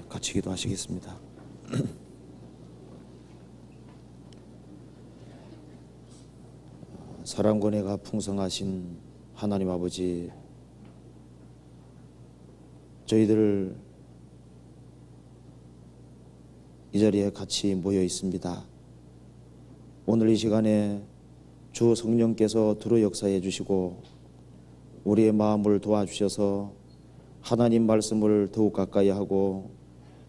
같이 기도하시겠습니다. 사랑과 은혜가 풍성하신 하나님 아버지, 저희들 이 자리에 같이 모여 있습니다. 오늘 이 시간에 주 성령께서 두루 역사해 주시고 우리의 마음을 도와주셔서 하나님 말씀을 더욱 가까이 하고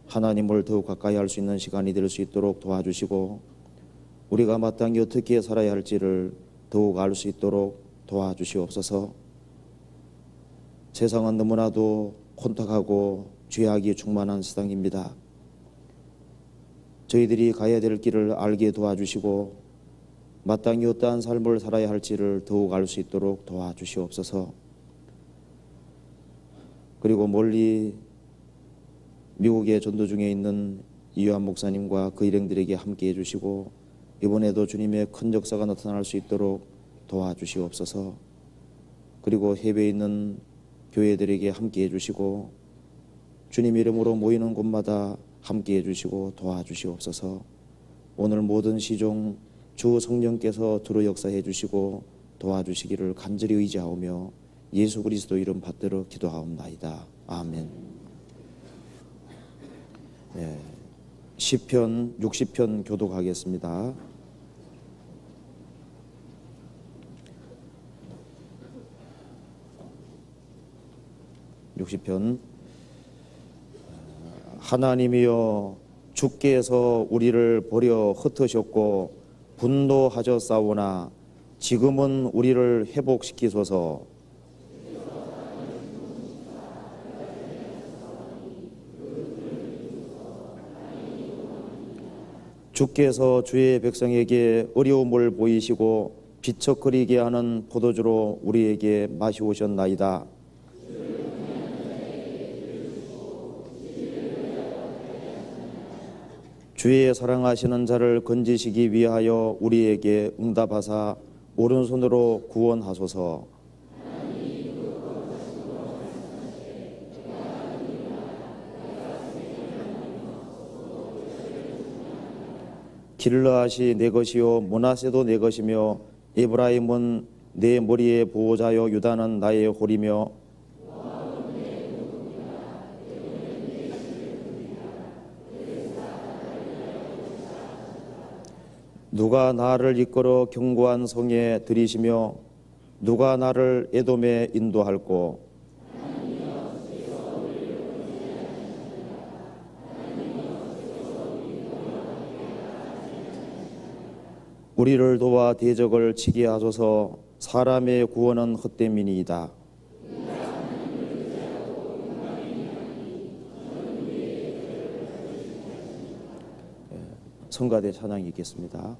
하나님을 더욱 가까이 할 수 있는 시간이 될 수 있도록 도와주시고 우리가 마땅히 어떻게 살아야 할지를 더욱 알 수 있도록 도와주시옵소서. 세상은 너무나도 혼탁하고 죄악이 충만한 세상입니다. 저희들이 가야 될 길을 알게 도와주시고 마땅히 어떠한 삶을 살아야 할지를 더욱 알 수 있도록 도와주시옵소서. 그리고 멀리 미국에 전도 중에 있는 이요한 목사님과 그 일행들에게 함께해 주시고 이번에도 주님의 큰 역사가 나타날 수 있도록 도와주시옵소서. 그리고 해외에 있는 교회들에게 함께해 주시고 주님 이름으로 모이는 곳마다 함께해 주시고 도와주시옵소서. 오늘 모든 시종 주 성령께서 두루 역사해 주시고 도와주시기를 간절히 의지하오며 예수 그리스도 이름 받들어 기도하옵나이다. 아멘. 시편 60편 교독하겠습니다. 하나님이여, 주께서 우리를 버려 흩으셨고 분노하셨사오나 지금은 우리를 회복시키소서. 주께서 주의 백성에게 어려움을 보이시고 비척거리게 하는 포도주로 우리에게 마시오셨나이다. 주의 사랑하시는 자를 건지시기 위하여 우리에게 응답하사 오른손으로 구원하소서. 길르앗이 내 것이요 므낫세도 내 것이며 에브라임은 내 머리의 보호자요 유다는 나의 홀이며 누가 나를 이끌어 견고한 성에 들이시며 누가 나를 에돔에 인도할꼬. 우리를 도와 대적을 치게 하소서. 사람의 구원은 헛됨이니이다. 성가대 찬양이 있겠습니다.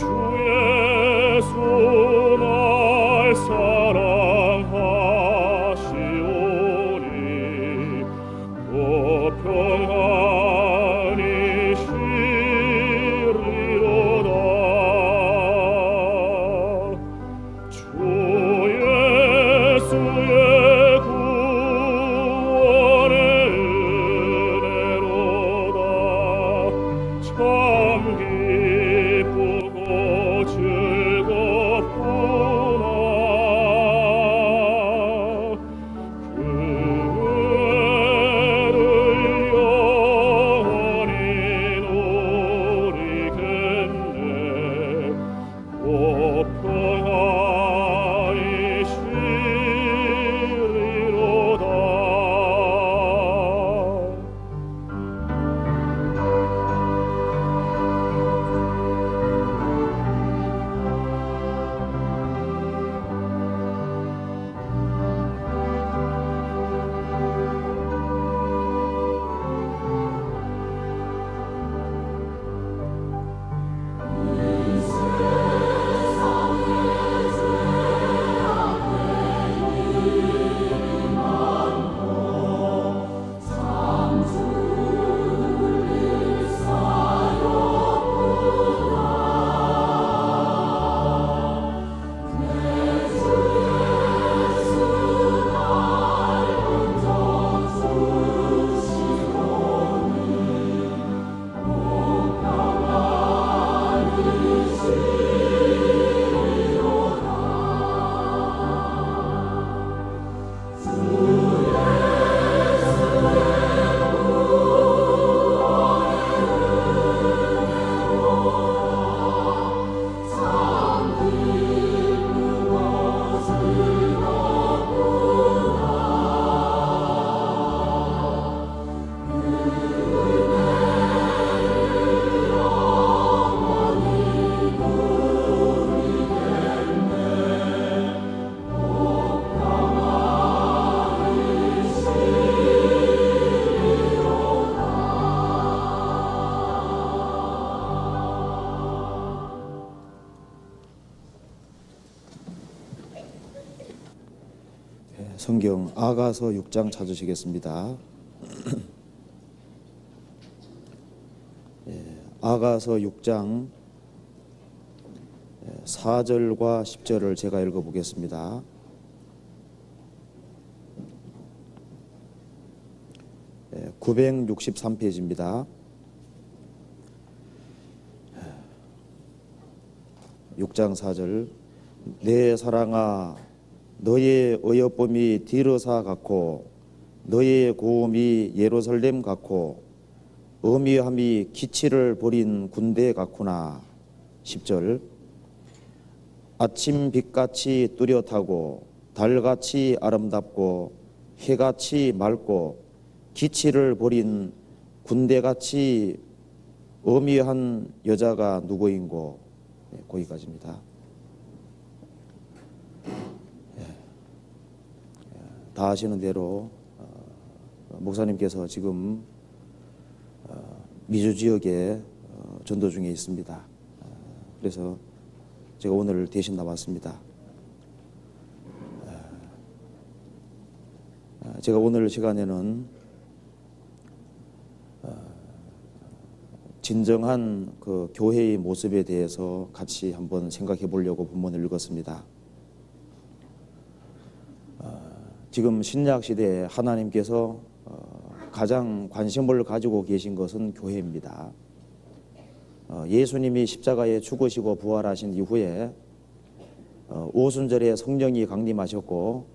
예수 날 사랑하시오니 또 평안히 쉬리로다. 주 예수의 구원의 은혜로다. 참 기쁘고 즐겁구나. 그 은혜를 영원히 누리겠네. 오 평안히 쉬리로다. 성경 아가서 6장 찾으시겠습니다. 아가서 6장 4절과 10절을 제가 읽어보겠습니다. 예, 963페이지입니다. 6장 4절. 내 사랑아 너의 어여쁨이 디르사 같고 너의 고음이 예루살렘 같고 어미함이 기치를 버린 군대 같구나. 10절. 아침 빛같이 뚜렷하고 달같이 아름답고 해같이 맑고 기치를 버린 군대같이 어미한 여자가 누구인고. 네, 거기까지입니다. 다 아시는 대로 목사님께서 지금 미주 지역에 전도 중에 있습니다. 그래서 제가 오늘 대신 나왔습니다. 제가 오늘 시간에는 진정한 그 교회의 모습에 대해서 같이 한번 생각해 보려고 본문을 읽었습니다. 지금 신약 시대에 하나님께서 가장 관심을 가지고 계신 것은 교회입니다. 예수님이 십자가에 죽으시고 부활하신 이후에 오순절에 성령이 강림하셨고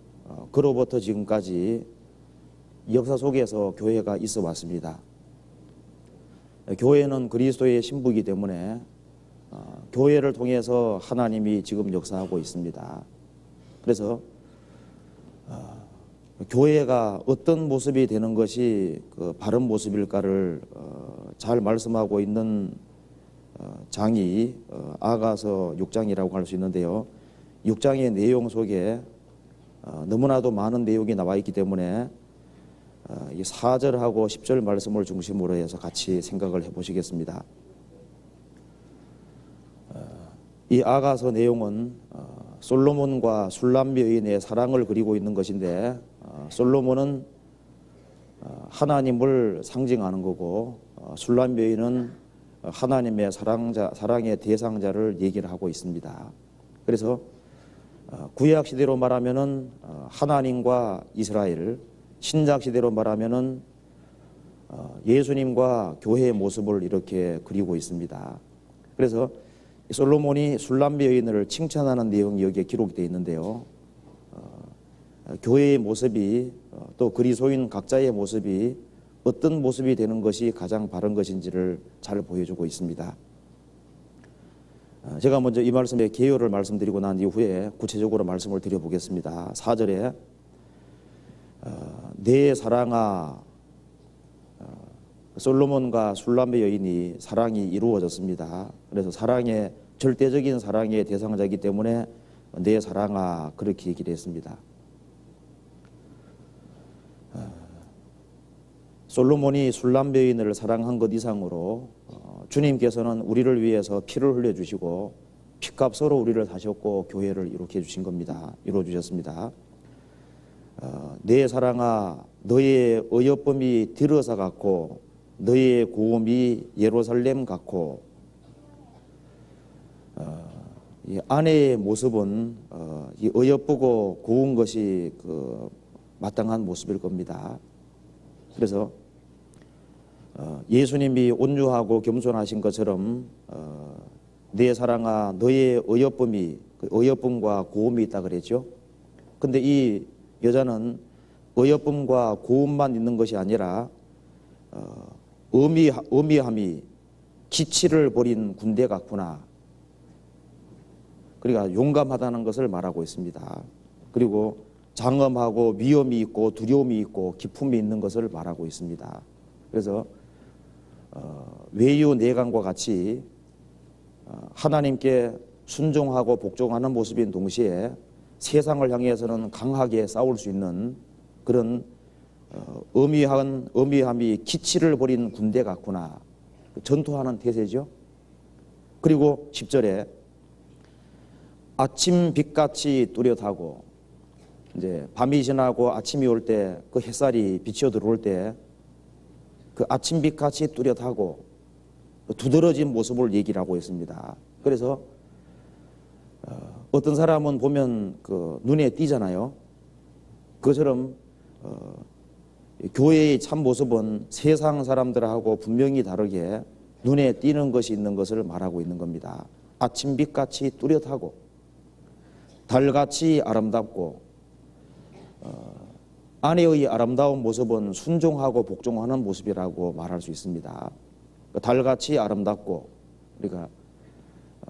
그로부터 지금까지 역사 속에서 교회가 있어 왔습니다. 교회는 그리스도의 신부이기 때문에 교회를 통해서 하나님이 지금 역사하고 있습니다. 그래서 교회가 어떤 모습이 되는 것이 그 바른 모습일까를 잘 말씀하고 있는 장이 아가서 6장이라고 할 수 있는데요. 6장의 내용 속에 너무나도 많은 내용이 나와 있기 때문에 이 4절하고 10절 말씀을 중심으로 해서 같이 생각을 해보시겠습니다. 이 아가서 내용은 솔로몬과 술람 여인의 사랑을 그리고 있는 것인데 솔로몬은 하나님을 상징하는 거고 술람 여인은 하나님의 사랑의 대상자를 얘기를 하고 있습니다. 그래서 구약 시대로 말하면은 하나님과 이스라엘, 신약 시대로 말하면은 예수님과 교회의 모습을 이렇게 그리고 있습니다. 그래서 솔로몬이 술람 여인을 칭찬하는 내용이 여기에 기록되어 있는데요. 교회의 모습이 또 그리스도인 각자의 모습이 어떤 모습이 되는 것이 가장 바른 것인지를 잘 보여주고 있습니다. 제가 먼저 이 말씀의 개요를 말씀드리고 난 이후에 구체적으로 말씀을 드려보겠습니다. 4절에 내 사랑아, 솔로몬과 술람의 여인이 사랑이 이루어졌습니다. 그래서 사랑의 절대적인 사랑의 대상자이기 때문에 내 사랑아 그렇게 얘기를 했습니다. 솔로몬이 술람 여인을 사랑한 것 이상으로 주님께서는 우리를 위해서 피를 흘려주시고 피값으로 우리를 사셨고 교회를 이룩해 주신 겁니다. 이루어주셨습니다. 내 사랑아 너의 어여쁨이 들어서 같고 너의 고음이 예루살렘 같고 이 아내의 모습은 이 어여쁘고 고운 것이 마땅한 모습일 겁니다. 그래서 예수님이 온유하고 겸손하신 것처럼 내 사랑아 너의 어여쁨이 어여쁨과 고음이 있다 그랬죠. 근데 이 여자는 어여쁨과 고음만 있는 것이 아니라 어미함이 기치를 버린 군대 같구나. 그러니까 용감하다는 것을 말하고 있습니다. 그리고 장엄하고 위험이 있고 두려움이 있고 기품이 있는 것을 말하고 있습니다. 그래서 외유 내강과 같이 하나님께 순종하고 복종하는 모습인 동시에 세상을 향해서는 강하게 싸울 수 있는 그런 어미함이 기치를 버린 군대 같구나. 전투하는 태세죠. 그리고 10절에 아침 빛같이 뚜렷하고 이제 밤이 지나고 아침이 올 때 그 햇살이 비쳐 들어올 때 그 아침 빛같이 뚜렷하고 두드러진 모습을 얘기를 하고 있습니다. 그래서 어떤 사람은 보면 눈에 띄잖아요. 그것처럼 교회의 참 모습은 세상 사람들하고 분명히 다르게 눈에 띄는 것이 있는 것을 말하고 있는 겁니다. 아침빛같이 뚜렷하고 달같이 아름답고 아내의 아름다운 모습은 순종하고 복종하는 모습이라고 말할 수 있습니다. 달같이 아름답고 우리가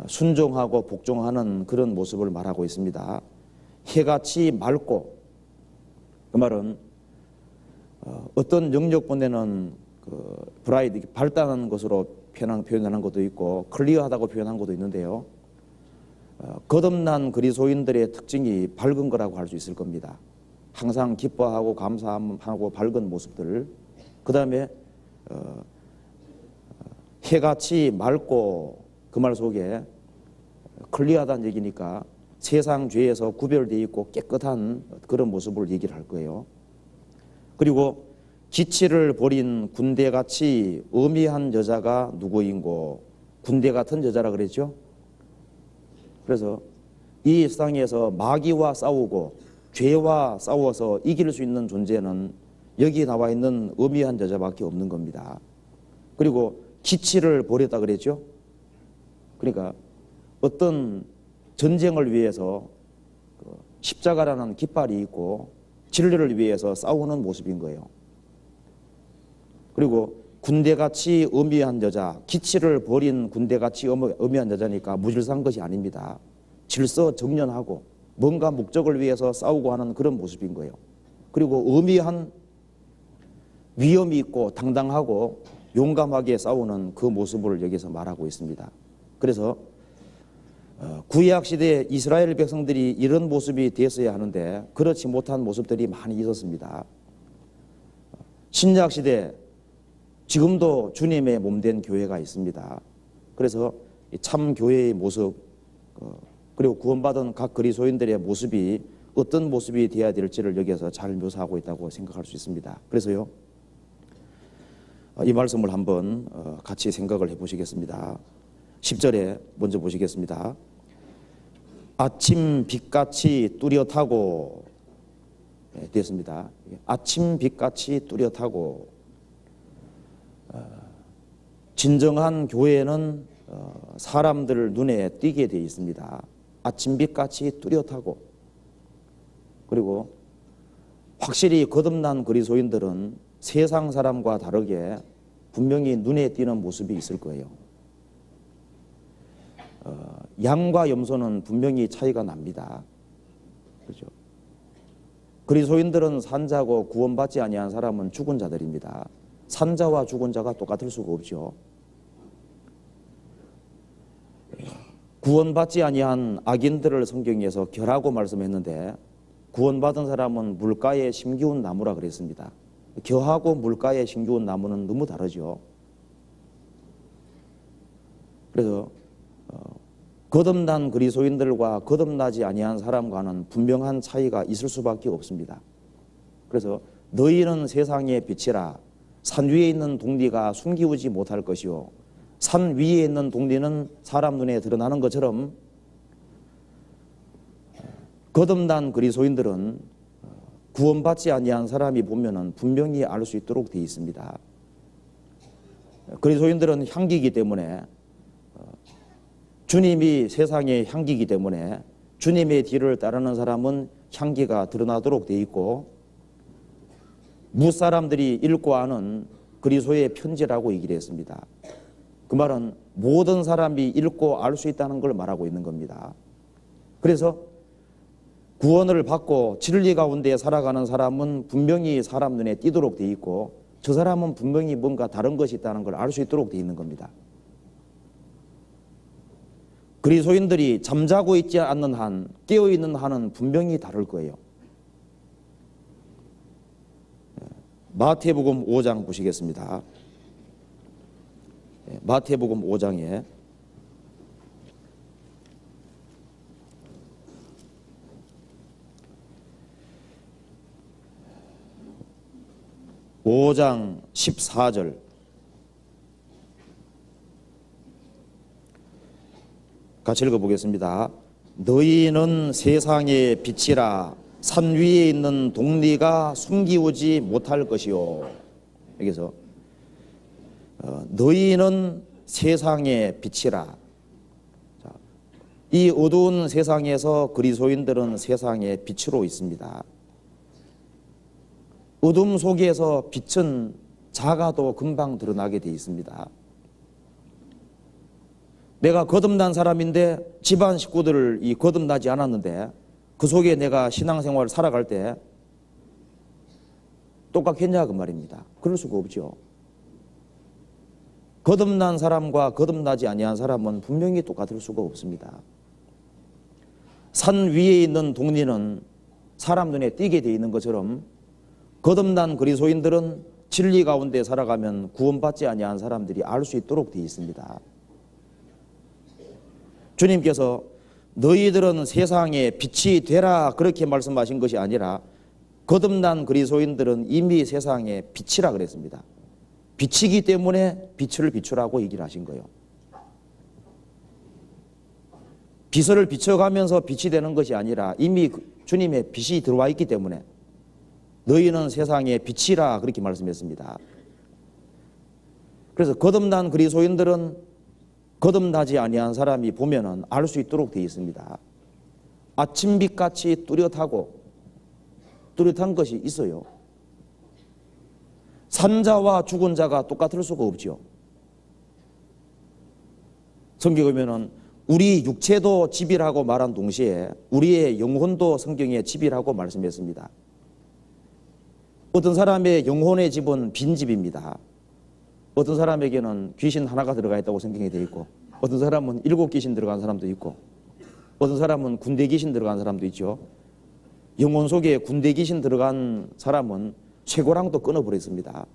순종하고 복종하는 그런 모습을 말하고 있습니다. 해같이 맑고 그 말은 어떤 영역본에는 브라이트 밝다는 것으로 표현하는 것도 있고 클리어하다고 표현한 것도 있는데요. 거듭난 그리스도인들의 특징이 밝은 거라고 할 수 있을 겁니다. 항상 기뻐하고 감사하고 밝은 모습들. 그 다음에 해같이 맑고 그 말 속에 클리어하다는 얘기니까 세상 죄에서 구별되어 있고 깨끗한 그런 모습을 얘기를 할 거예요. 그리고 기치를 버린 군대같이 어미한 여자가 누구인고 군대 같은 여자라 그랬죠. 그래서 이 세상에서 마귀와 싸우고 죄와 싸워서 이길 수 있는 존재는 여기 나와 있는 어미한 여자밖에 없는 겁니다. 그리고 기치를 버렸다 그랬죠. 그러니까 어떤 전쟁을 위해서 십자가라는 깃발이 있고 진리를 위해서 싸우는 모습인 거예요. 그리고 군대같이 어미한 여자, 기치를 버린 군대같이 어미한 여자니까 무질서한 것이 아닙니다. 질서정연하고 뭔가 목적을 위해서 싸우고 하는 그런 모습인 거예요. 그리고 어미한 위험이 있고 당당하고 용감하게 싸우는 그 모습을 여기서 말하고 있습니다. 그래서 구약 시대 이스라엘 백성들이 이런 모습이 됐어야 하는데 그렇지 못한 모습들이 많이 있었습니다. 신약 시대 지금도 주님의 몸된 교회가 있습니다. 그래서 참 교회의 모습 그리고 구원받은 각 그리스도인들의 모습이 어떤 모습이 되어야 될지를 여기에서 잘 묘사하고 있다고 생각할 수 있습니다. 그래서요, 이 말씀을 한번 같이 생각을 해보시겠습니다. 10절에 먼저 보시겠습니다. 아침 빛같이 뚜렷하고 되었습니다. 아침 빛같이 뚜렷하고, 진정한 교회는 사람들 눈에 띄게 되어 있습니다. 아침 빛같이 뚜렷하고, 그리고 확실히 거듭난 그리스도인들은 세상 사람과 다르게 분명히 눈에 띄는 모습이 있을 거예요. 양과 염소는 분명히 차이가 납니다. 그렇죠? 그리스도인들은 산자고 구원받지 아니한 사람은 죽은 자들입니다. 산자와 죽은 자가 똑같을 수가 없죠. 구원받지 아니한 악인들을 성경에서 결하고 말씀했는데, 구원받은 사람은 물가에 심기운 나무라 그랬습니다. 겨하고 물가에 심기운 나무는 너무 다르죠. 그래서 거듭난 그리스도인들과 거듭나지 아니한 사람과는 분명한 차이가 있을 수밖에 없습니다. 그래서 너희는 세상의 빛이라. 산 위에 있는 동리가 숨기우지 못할 것이요, 산 위에 있는 동리는 사람 눈에 드러나는 것처럼 거듭난 그리스도인들은 구원받지 아니한 사람이 보면은 분명히 알 수 있도록 되어 있습니다. 그리스도인들은 향기이기 때문에, 주님이 세상의 향기이기 때문에 주님의 뒤를 따르는 사람은 향기가 드러나도록 되어 있고, 무사람들이 읽고 아는 그리스도의 편지라고 얘기를 했습니다. 그 말은 모든 사람이 읽고 알 수 있다는 걸 말하고 있는 겁니다. 그래서 구원을 받고 진리 가운데 살아가는 사람은 분명히 사람 눈에 띄도록 되어 있고, 저 사람은 분명히 뭔가 다른 것이 있다는 걸 알 수 있도록 되어 있는 겁니다. 그리스도인들이 잠자고 있지 않는 한, 깨어있는 한은 분명히 다를 거예요. 마태복음 5장 보시겠습니다. 마태복음 5장에 5장 14절, 같이 읽어보겠습니다. 너희는 세상의 빛이라. 산 위에 있는 동리가 숨기우지 못할 것이요. 여기서 너희는 세상의 빛이라. 이 어두운 세상에서 그리스도인들은 세상의 빛으로 있습니다. 어둠 속에서 빛은 작아도 금방 드러나게 되어 있습니다. 내가 거듭난 사람인데 집안 식구들을 거듭나지 않았는데 그 속에 내가 신앙생활을 살아갈 때 똑같겠냐 그 말입니다. 그럴 수가 없죠. 거듭난 사람과 거듭나지 아니한 사람은 분명히 똑같을 수가 없습니다. 산 위에 있는 동리는 사람 눈에 띄게 되어 있는 것처럼, 거듭난 그리스도인들은 진리 가운데 살아가면 구원받지 아니한 사람들이 알 수 있도록 되어 있습니다. 주님께서 너희들은 세상의 빛이 되라 그렇게 말씀하신 것이 아니라, 거듭난 그리스도인들은 이미 세상의 빛이라 그랬습니다. 빛이기 때문에 빛을 비추라고 얘기를 하신 거예요. 빛을 비춰가면서 빛이 되는 것이 아니라 이미 주님의 빛이 들어와 있기 때문에 너희는 세상의 빛이라 그렇게 말씀했습니다. 그래서 거듭난 그리스도인들은 거듭나지 아니한 사람이 보면은 알 수 있도록 되어 있습니다. 아침빛같이 뚜렷한 것이 있어요. 산자와 죽은 자가 똑같을 수가 없죠. 성경에 보면은 우리 육체도 집이라고 말한 동시에 우리의 영혼도 성경에 집이라고 말씀했습니다. 어떤 사람의 영혼의 집은 빈집입니다. 어떤 사람에게는 귀신 하나가 들어가 있다고 성경에 되어 있고, 어떤 사람은 7귀신 들어간 사람도 있고, 어떤 사람은 군대 귀신 들어간 사람도 있죠. 영혼 속에 군대 귀신 들어간 사람은 쇠고랑도 끊어버렸습니다.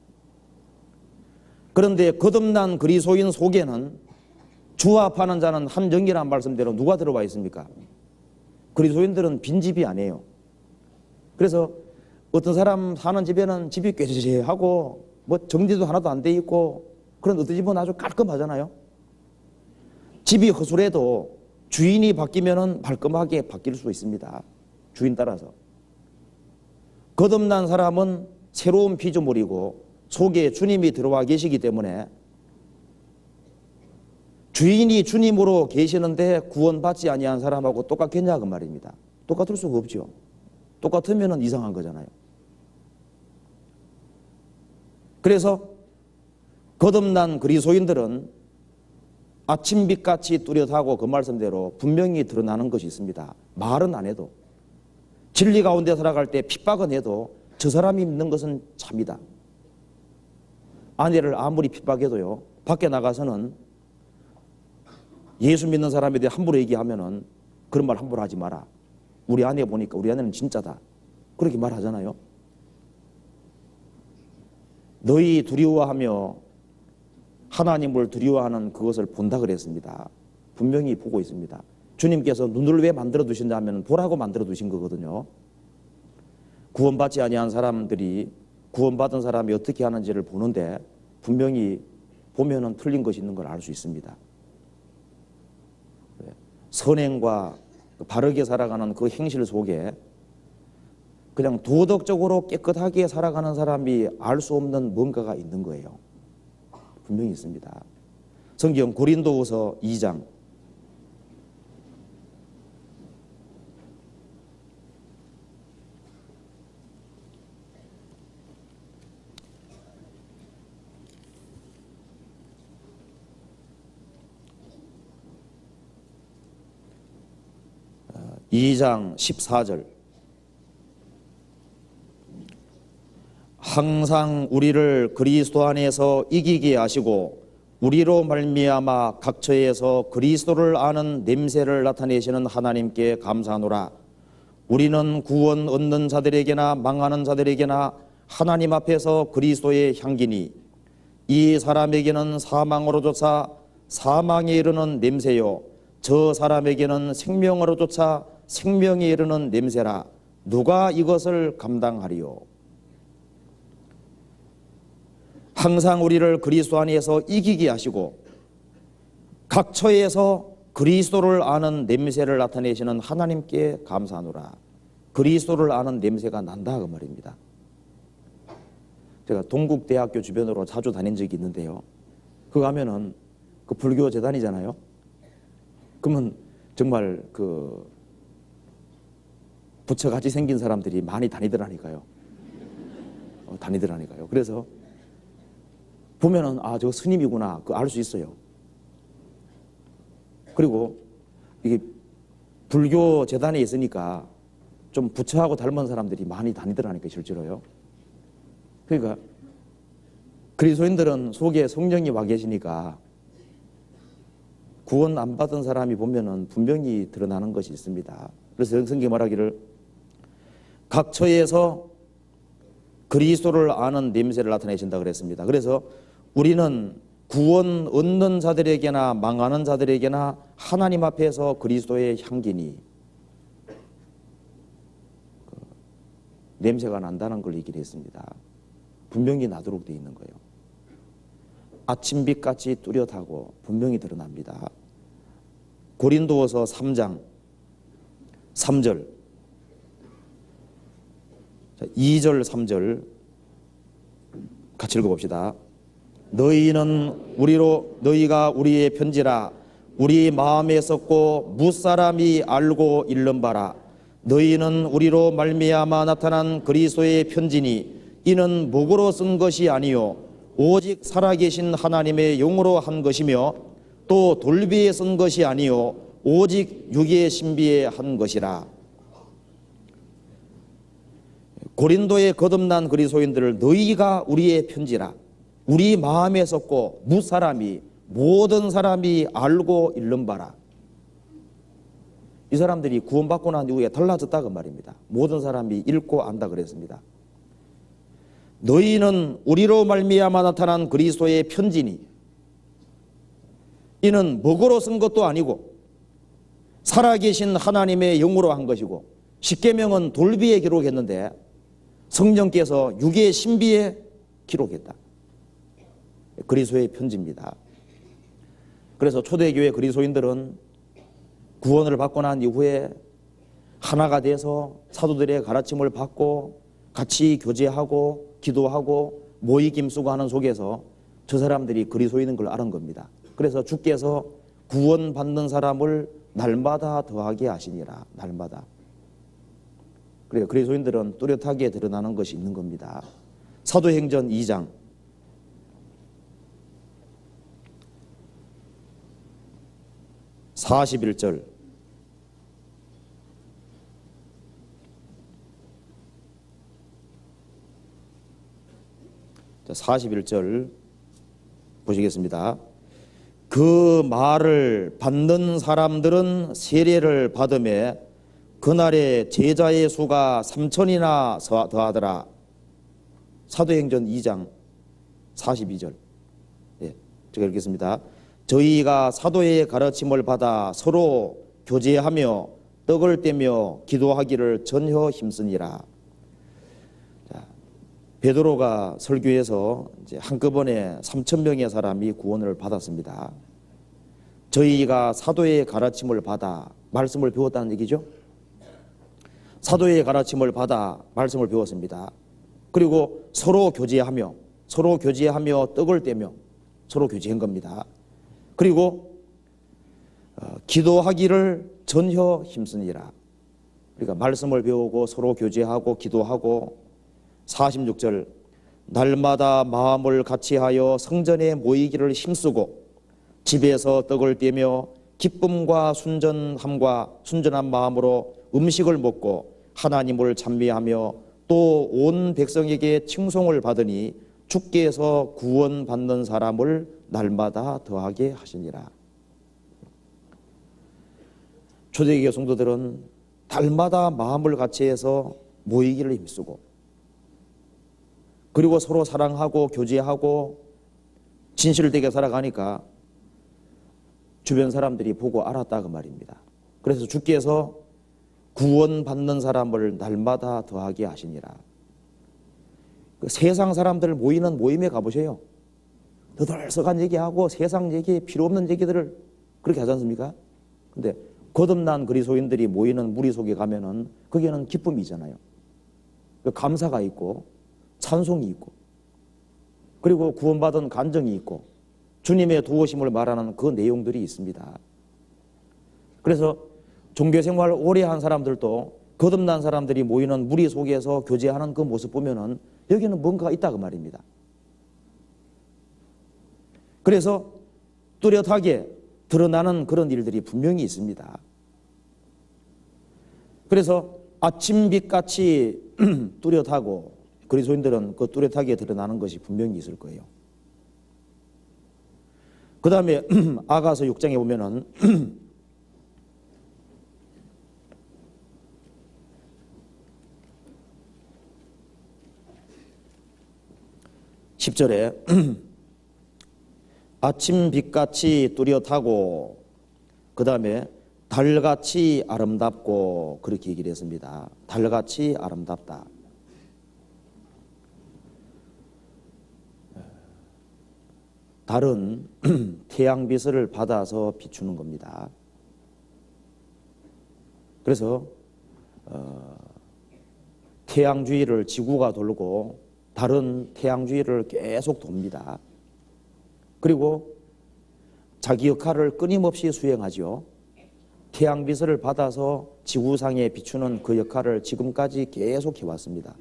그런데 거듭난 그리스도인 속에는 주합하는 자는 함정이라는 말씀대로 누가 들어와 있습니까? 그리스도인들은 빈집이 아니에요. 그래서 어떤 사람 사는 집에는 집이 꾀죄죄하고 뭐 정리도 하나도 안 돼 있고, 그런 어떤 집은 아주 깔끔하잖아요. 집이 허술해도 주인이 바뀌면은 말끔하게 바뀔 수 있습니다. 주인 따라서. 거듭난 사람은 새로운 피조물이고 속에 주님이 들어와 계시기 때문에, 주인이 주님으로 계시는데 구원받지 아니한 사람하고 똑같겠냐 그 말입니다. 똑같을 수가 없죠. 똑같으면 이상한 거잖아요. 그래서 거듭난 그리스도인들은 아침빛같이 뚜렷하고 그 말씀대로 분명히 드러나는 것이 있습니다. 말은 안 해도, 진리 가운데 살아갈 때 핍박은 해도 저 사람이 믿는 것은 참이다. 아내를 아무리 핍박해도요, 밖에 나가서는 예수 믿는 사람에 대해 함부로 얘기하면은 그런 말 함부로 하지 마라. 우리 아내 보니까 우리 아내는 진짜다. 그렇게 말하잖아요. 너희 두려워하며 하나님을 두려워하는 그것을 본다 그랬습니다. 분명히 보고 있습니다. 주님께서 눈을 왜 만들어 두신다면 보라고 만들어 두신 거거든요. 구원받지 아니한 사람들이 구원받은 사람이 어떻게 하는지를 보는데, 분명히 보면은 틀린 것이 있는 걸 알 수 있습니다. 선행과 바르게 살아가는 그 행실 속에 그냥 도덕적으로 깨끗하게 살아가는 사람이 알 수 없는 뭔가가 있는 거예요. 분명히 있습니다. 성경 고린도후서 2장 2장 14절. 항상 우리를 그리스도 안에서 이기게 하시고 우리로 말미암아 각처에서 그리스도를 아는 냄새를 나타내시는 하나님께 감사하노라. 우리는 구원 얻는 자들에게나 망하는 자들에게나 하나님 앞에서 그리스도의 향기니, 이 사람에게는 사망으로조차 사망에 이르는 냄새요, 저 사람에게는 생명으로조차 생명에 이르는 냄새라. 누가 이것을 감당하리요? 항상 우리를 그리스도 안에서 이기게 하시고 각처에서 그리스도를 아는 냄새를 나타내시는 하나님께 감사하노라. 그리스도를 아는 냄새가 난다 그 말입니다. 제가 동국대학교 주변으로 자주 다닌 적이 있는데요, 그거 가면은 그 불교 재단이잖아요. 그러면 정말 그 부처같이 생긴 사람들이 많이 다니더라니까요. 다니더라니까요. 그래서 보면은 아, 저 스님이구나 그 알 수 있어요. 그리고 이게 불교 재단에 있으니까 좀 부처하고 닮은 사람들이 많이 다니더라니까요, 실제로요. 그러니까 그리스도인들은 속에 성령이 와 계시니까 구원 안 받은 사람이 보면은 분명히 드러나는 것이 있습니다. 그래서 성경이 말하기를 각처에서 그리스도를 아는 냄새를 나타내신다 그랬습니다. 그래서 우리는 구원 얻는 자들에게나 망하는 자들에게나 하나님 앞에서 그리스도의 향기니, 냄새가 난다는 걸 얘기를 했습니다. 분명히 나도록 되어 있는 거예요. 아침빛같이 뚜렷하고 분명히 드러납니다. 고린도후서 3장 3절, 2절 3절 같이 읽어봅시다. 너희가 우리의 편지라 우리 마음에 썼고 무사람이 알고 읽는 바라. 너희는 우리로 말미암아 나타난 그리스도의 편지니, 이는 목으로 쓴 것이 아니요 오직 살아계신 하나님의 영으로 한 것이며, 또 돌비에 쓴 것이 아니요 오직 육의 신비에 한 것이라. 고린도에 거듭난 그리스도인들을 너희가 우리의 편지라, 우리 마음에 썼고 무사람이, 모든 사람이 알고 읽는 바라. 이 사람들이 구원받고 난 이후에 달라졌다 그 말입니다. 모든 사람이 읽고 안다 그랬습니다. 너희는 우리로 말미암아 나타난 그리스도의 편지니, 이는 먹으로 쓴 것도 아니고 살아계신 하나님의 영으로 한 것이고, 십계명은 돌비에 기록했는데 성령께서 육의 신비에 기록했다. 그리스도의 편지입니다. 그래서 초대교회 그리스도인들은 구원을 받고 난 이후에 하나가 돼서 사도들의 가르침을 받고 같이 교제하고 기도하고 모이김 쓰고 하는 속에서 저 사람들이 그리스도인인 걸 알은 겁니다. 그래서 주께서 구원받는 사람을 날마다 더하게 하시니라. 날마다. 그래요. 그리스도인들은 뚜렷하게 드러나는 것이 있는 겁니다. 사도행전 2장 41절. 자, 41절 보시겠습니다. 그 말을 받는 사람들은 세례를 받음에 그날에 제자의 수가 3,000이나 더하더라. 사도행전 2장 42절. 예, 제가 읽겠습니다. 저희가 사도의 가르침을 받아 서로 교제하며 떡을 떼며 기도하기를 전혀 힘쓰니라. 자, 베드로가 설교에서 이제 한꺼번에 3,000명의 사람이 구원을 받았습니다. 저희가 사도의 가르침을 받아 말씀을 배웠다는 얘기죠. 사도의 가르침을 받아 말씀을 배웠습니다. 그리고 서로 교제하며 떡을 떼며 서로 교제한 겁니다. 그리고 기도하기를 전혀 힘쓰니라. 그러니까 말씀을 배우고 서로 교제하고 기도하고. 46절. 날마다 마음을 같이하여 성전에 모이기를 힘쓰고 집에서 떡을 떼며 기쁨과 순전한 마음으로 음식을 먹고 하나님을 찬미하며 또 온 백성에게 칭송을 받으니 주께서 구원받는 사람을 날마다 더하게 하시니라. 초대교회 성도들은 날마다 마음을 같이해서 모이기를 힘쓰고, 그리고 서로 사랑하고 교제하고 진실되게 살아가니까 주변 사람들이 보고 알았다 그 말입니다. 그래서 주께서 구원받는 사람을 날마다 더하게 하시니라. 그 세상 사람들 모이는 모임에 가보세요. 더덜썩한 얘기하고 세상 얘기, 필요 없는 얘기들을 그렇게 하지 않습니까? 근데 거듭난 그리스도인들이 모이는 무리 속에 가면은 거기에는 기쁨이 있잖아요. 감사가 있고 찬송이 있고, 그리고 구원받은 간증이 있고 주님의 도우심을 말하는 그 내용들이 있습니다. 그래서 종교생활을 오래 한 사람들도 거듭난 사람들이 모이는 무리 속에서 교제하는 그 모습 보면은 여기는 뭔가가 있다 그 말입니다. 그래서 뚜렷하게 드러나는 그런 일들이 분명히 있습니다. 그래서 아침빛같이 뚜렷하고 그리스도인들은 그 뚜렷하게 드러나는 것이 분명히 있을 거예요. 그 다음에 아가서 6장에 보면은 10절에 아침 빛같이 뚜렷하고 그 다음에 달같이 아름답고 그렇게 얘기를 했습니다. 달같이 아름답다. 달은 태양빛을 받아서 비추는 겁니다. 그래서 태양 주위를 지구가 돌고 달은 태양 주위를 계속 돕니다. 그리고 자기 역할을 끊임없이 수행하죠. 태양빛을 받아서 지구상에 비추는 그 역할을 지금까지 계속 해왔습니다.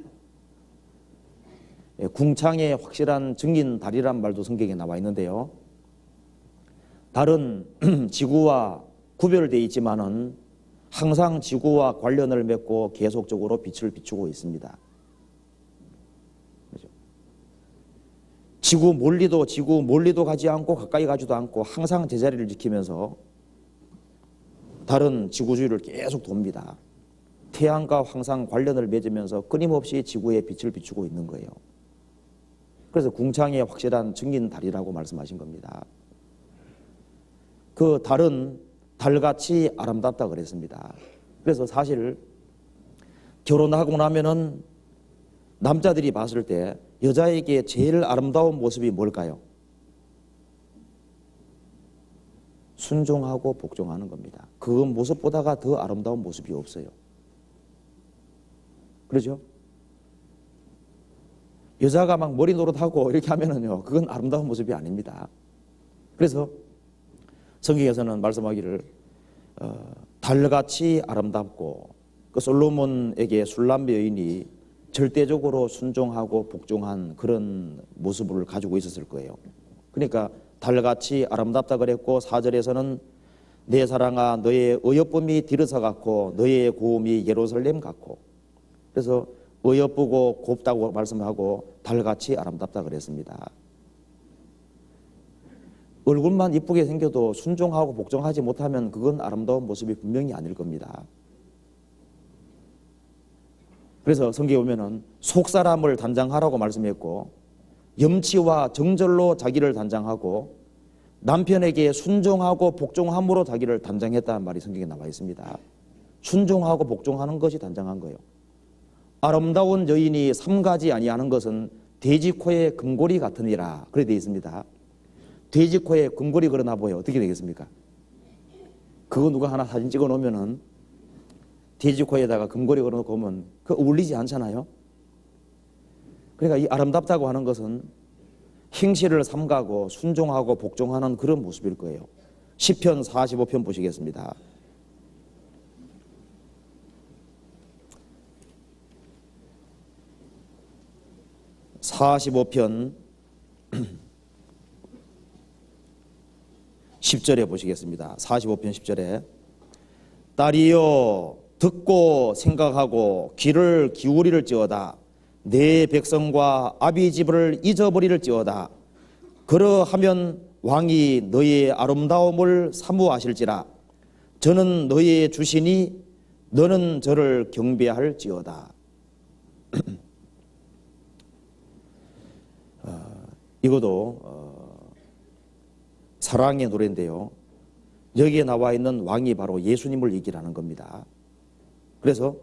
궁창의 확실한 증인 달이란 말도 성경에 나와 있는데요. 달은 지구와 구별되어 있지만은 항상 지구와 관련을 맺고 계속적으로 빛을 비추고 있습니다. 그렇죠? 지구 멀리도 가지 않고 가까이 가지도 않고 항상 제자리를 지키면서 달은 지구 주위를 계속 돕니다. 태양과 항상 관련을 맺으면서 끊임없이 지구에 빛을 비추고 있는 거예요. 그래서 궁창의 확실한 증인 달이라고 말씀하신 겁니다. 그 달은 달같이 아름답다 그랬습니다. 그래서 사실 결혼하고 나면은 남자들이 봤을 때 여자에게 제일 아름다운 모습이 뭘까요? 순종하고 복종하는 겁니다. 그 모습보다가 더 아름다운 모습이 없어요. 그렇죠? 여자가 막 머리 노릇하고 이렇게 하면은요, 그건 아름다운 모습이 아닙니다. 그래서 성경에서는 말씀하기를 달같이 아름답고, 그 솔로몬에게 술람 여인이 절대적으로 순종하고 복종한 그런 모습을 가지고 있었을 거예요. 그러니까 달같이 아름답다 그랬고, 4절에서는 내 사랑아 너의 어여쁨이 디르사 같고 너의 고음이 예루살렘 같고, 그래서 어여쁘고 곱다고 말씀하고 달같이 아름답다 그랬습니다. 얼굴만 이쁘게 생겨도 순종하고 복종하지 못하면 그건 아름다운 모습이 분명히 아닐 겁니다. 그래서 성경에 보면은 속사람을 단장하라고 말씀했고, 염치와 정절로 자기를 단장하고 남편에게 순종하고 복종함으로 자기를 단장했다는 말이 성경에 나와 있습니다. 순종하고 복종하는 것이 단장한 거예요. 아름다운 여인이 삼가지 아니하는 것은 돼지코의 금고리 같으니라, 그래 되어 있습니다. 돼지코에 금고리 걸어놔 보여 어떻게 되겠습니까? 그거 누가 하나 사진 찍어 놓으면은 돼지코에다가 금고리 걸어놓고 오면 그거 어울리지 않잖아요. 그러니까 이 아름답다고 하는 것은 행실을 삼가고 순종하고 복종하는 그런 모습일 거예요. 시편 45편 보시겠습니다. (45편) 10절에 보시겠습니다. 45편 10절에 딸이여 듣고 생각하고 귀를 기울이를지어다. 내 백성과 아비집을 잊어버리를지어다. 그러하면 왕이 너의 아름다움을 사모하실지라. 저는 너의 주시니 너는 저를 경배할지어다. 이것도 사랑의 노래인데요, 여기에 나와 있는 왕이 바로 예수님을 얘기하는 겁니다. 그래서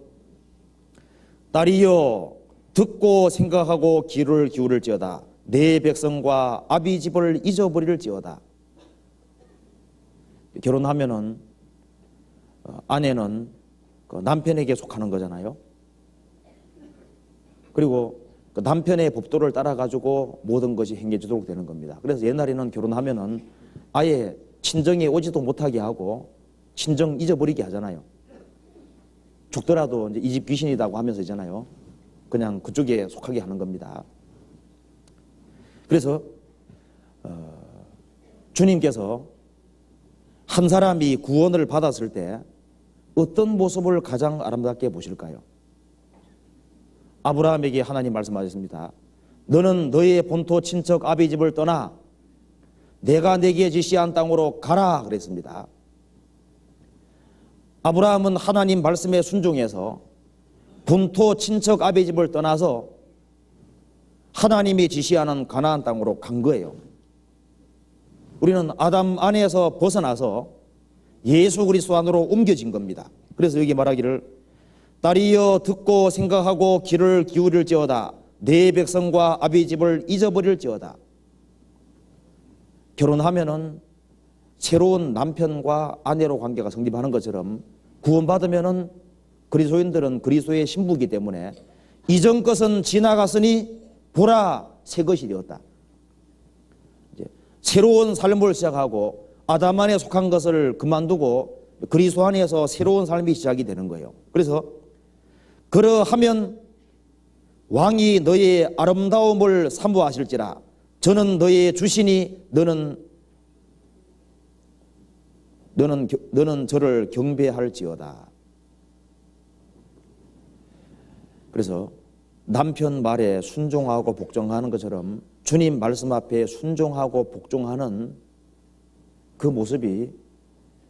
딸이여 듣고 생각하고 귀를 기울일지어다. 내 백성과 아비집을 잊어버릴지어다. 결혼하면은 아내는 그 남편에게 속하는 거잖아요. 그리고 그 남편의 법도를 따라 가지고 모든 것이 행해지도록 되는 겁니다. 그래서 옛날에는 결혼하면은 아예 친정에 오지도 못하게 하고 친정 잊어버리게 하잖아요. 죽더라도 이제 이 집 귀신이라고 하면서 있잖아요. 그냥 그쪽에 속하게 하는 겁니다. 그래서 주님께서 한 사람이 구원을 받았을 때 어떤 모습을 가장 아름답게 보실까요? 아브라함에게 하나님 말씀하셨습니다. 너는 너의 본토 친척 아비집을 떠나 내가 내게 지시한 땅으로 가라 그랬습니다. 아브라함은 하나님 말씀에 순종해서 본토 친척 아비집을 떠나서 하나님이 지시하는 가나안 땅으로 간 거예요. 우리는 아담 안에서 벗어나서 예수 그리스도 안으로 옮겨진 겁니다. 그래서 여기 말하기를 딸이여 듣고 생각하고 귀를 기울일지어다. 내 백성과 아비집을 잊어버릴지어다. 결혼하면은 새로운 남편과 아내로 관계가 성립하는 것처럼 구원받으면은 그리스도인들은 그리스도의 신부이기 때문에 이전 것은 지나갔으니 보라 새 것이 되었다. 이제 새로운 삶을 시작하고 아담 안에 속한 것을 그만두고 그리스도 안에서 새로운 삶이 시작이 되는 거예요. 그래서 그러하면 왕이 너의 아름다움을 사모하실지라. 저는 너의 주시니 너는 저를 경배할지어다. 그래서 남편 말에 순종하고 복종하는 것처럼 주님 말씀 앞에 순종하고 복종하는 그 모습이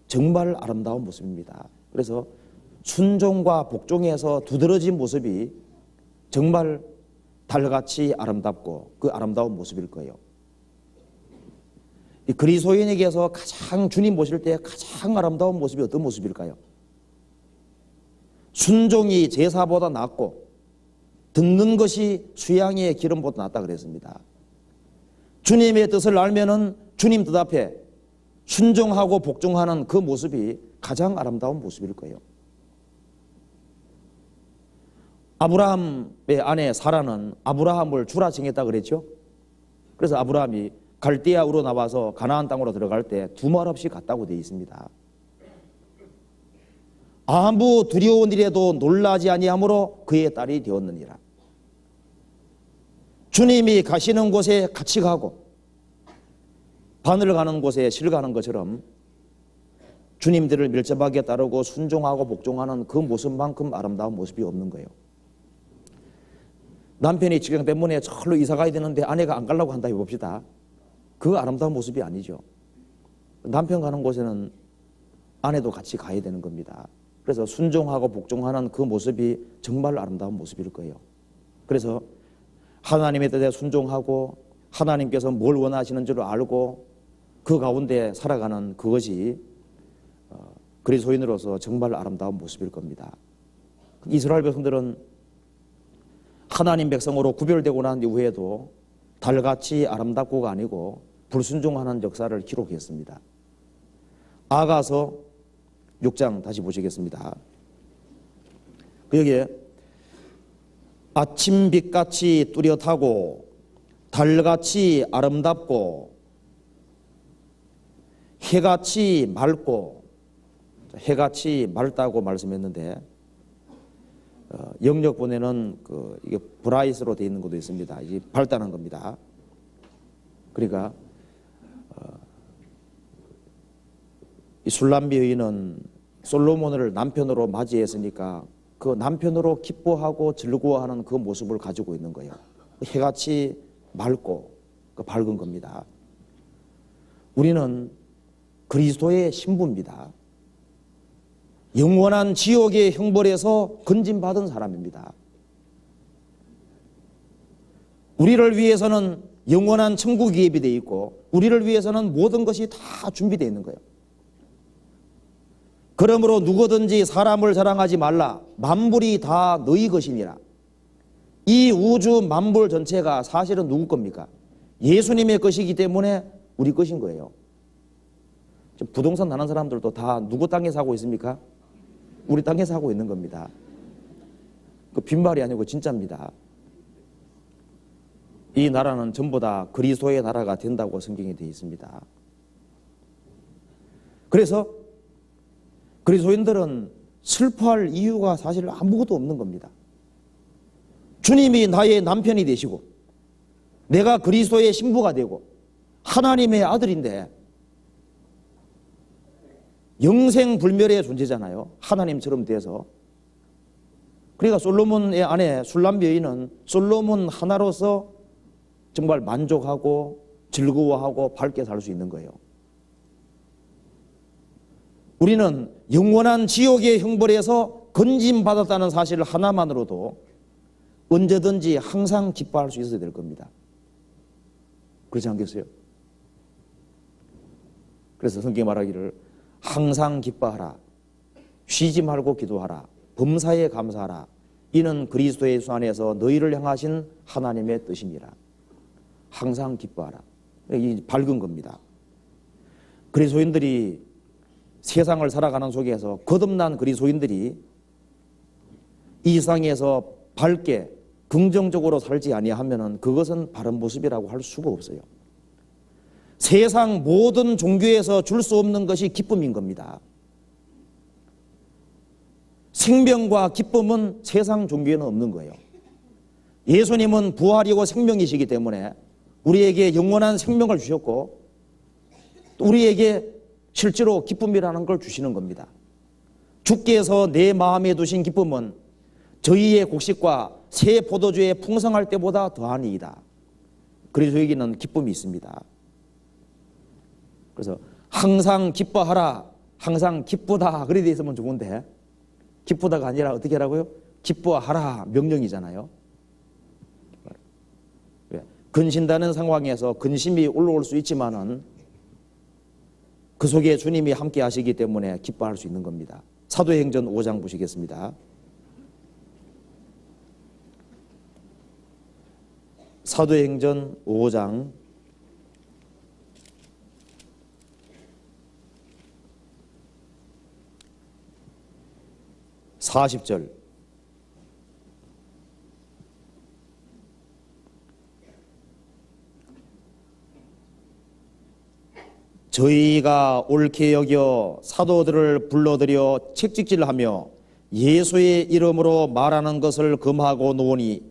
정말 아름다운 모습입니다. 그래서 순종과 복종에서 두드러진 모습이 정말 달같이 아름답고 그 아름다운 모습일 거예요. 이 그리스도인에게서 가장 주님 보실 때 가장 아름다운 모습이 어떤 모습일까요? 순종이 제사보다 낫고 듣는 것이 수양의 기름보다 낫다 그랬습니다. 주님의 뜻을 알면은 주님 뜻 앞에 순종하고 복종하는 그 모습이 가장 아름다운 모습일 거예요. 아브라함의 아내 사라는 아브라함을 주라 정했다 그랬죠. 그래서 아브라함이 갈대아우로 나와서 가나안 땅으로 들어갈 때 두말 없이 갔다고 되어 있습니다. 아무 두려운 일에도 놀라지 아니하므로 그의 딸이 되었느니라. 주님이 가시는 곳에 같이 가고 바늘 가는 곳에 실 가는 것처럼 주님들을 밀접하게 따르고 순종하고 복종하는 그 모습만큼 아름다운 모습이 없는 거예요. 남편이 직장 때문에 절로 이사 가야 되는데 아내가 안 가려고 한다 해봅시다. 그 아름다운 모습이 아니죠. 남편 가는 곳에는 아내도 같이 가야 되는 겁니다. 그래서 순종하고 복종하는 그 모습이 정말 아름다운 모습일 거예요. 그래서 하나님의 뜻에 순종하고 하나님께서 뭘 원하시는 줄 알고 그 가운데 살아가는 그것이 그리스도인으로서 정말 아름다운 모습일 겁니다. 이스라엘 백성들은 하나님 백성으로 구별되고 난 이후에도 달같이 아름답고가 아니고 불순종하는 역사를 기록했습니다. 아가서 6장 다시 보시겠습니다. 여기에 아침빛같이 뚜렷하고 달같이 아름답고 해같이 맑고, 해같이 맑다고 말씀했는데 영역본에는 이게 브라이스로 되어 있는 것도 있습니다. 이게 밝다는 겁니다. 그러니까 이 술람비 여인은 솔로몬을 남편으로 맞이했으니까 그 남편으로 기뻐하고 즐거워하는 그 모습을 가지고 있는 거예요. 해같이 맑고 밝은 겁니다. 우리는 그리스도의 신부입니다. 영원한 지옥의 형벌에서 건진받은 사람입니다. 우리를 위해서는 영원한 천국이 예비되어 있고 우리를 위해서는 모든 것이 다 준비되어 있는 거예요. 그러므로 누구든지 사람을 자랑하지 말라. 만물이 다 너희 것이니라. 이 우주 만물 전체가 사실은 누구 겁니까? 예수님의 것이기 때문에 우리 것인 거예요. 지금 부동산 나는 사람들도 다 누구 땅에 사고 있습니까? 우리 땅에 사고 있는 겁니다. 그 빈말이 아니고 진짜입니다. 이 나라는 전부 다 그리스도의 나라가 된다고 성경에 되어 있습니다. 그래서 그리스도인들은 슬퍼할 이유가 사실 아무것도 없는 겁니다. 주님이 나의 남편이 되시고 내가 그리스도의 신부가 되고 하나님의 아들인데 영생불멸의 존재잖아요. 하나님처럼 돼서. 그러니까 솔로몬의 아내 술람비 여인은 솔로몬 하나로서 정말 만족하고 즐거워하고 밝게 살 수 있는 거예요. 우리는 영원한 지옥의 형벌에서 건진받았다는 사실 하나만으로도 언제든지 항상 기뻐할 수 있어야 될 겁니다. 그렇지 않겠어요? 그래서 성경이 말하기를 항상 기뻐하라. 쉬지 말고 기도하라. 범사에 감사하라. 이는 그리스도 예수 안에서 너희를 향하신 하나님의 뜻이니라. 항상 기뻐하라. 이 밝은 겁니다. 그리스도인들이 세상을 살아가는 속에서 거듭난 그리스도인들이 이 세상에서 밝게 긍정적으로 살지 아니하면은 그것은 바른 모습이라고 할 수가 없어요. 세상 모든 종교에서 줄 수 없는 것이 기쁨인 겁니다. 생명과 기쁨은 세상 종교에는 없는 거예요. 예수님은 부활이고 생명이시기 때문에 우리에게 영원한 생명을 주셨고 또 우리에게 실제로 기쁨이라는 걸 주시는 겁니다. 주께서 내 마음에 두신 기쁨은 저희의 곡식과 새 포도주의 풍성할 때보다 더하니이다. 그래서 저에게는 기쁨이 있습니다. 그래서 항상 기뻐하라. 항상 기쁘다. 그래 돼 있으면 좋은데 기쁘다가 아니라 어떻게 하라고요? 기뻐하라. 명령이잖아요. 근신다는 상황에서 근심이 올라올 수 있지만은 그 속에 주님이 함께 하시기 때문에 기뻐할 수 있는 겁니다. 사도행전 5장 보시겠습니다. 사도행전 5장 40절. 저희가 옳게 여겨 사도들을 불러들여 책찍질하며 예수의 이름으로 말하는 것을 금하고 노니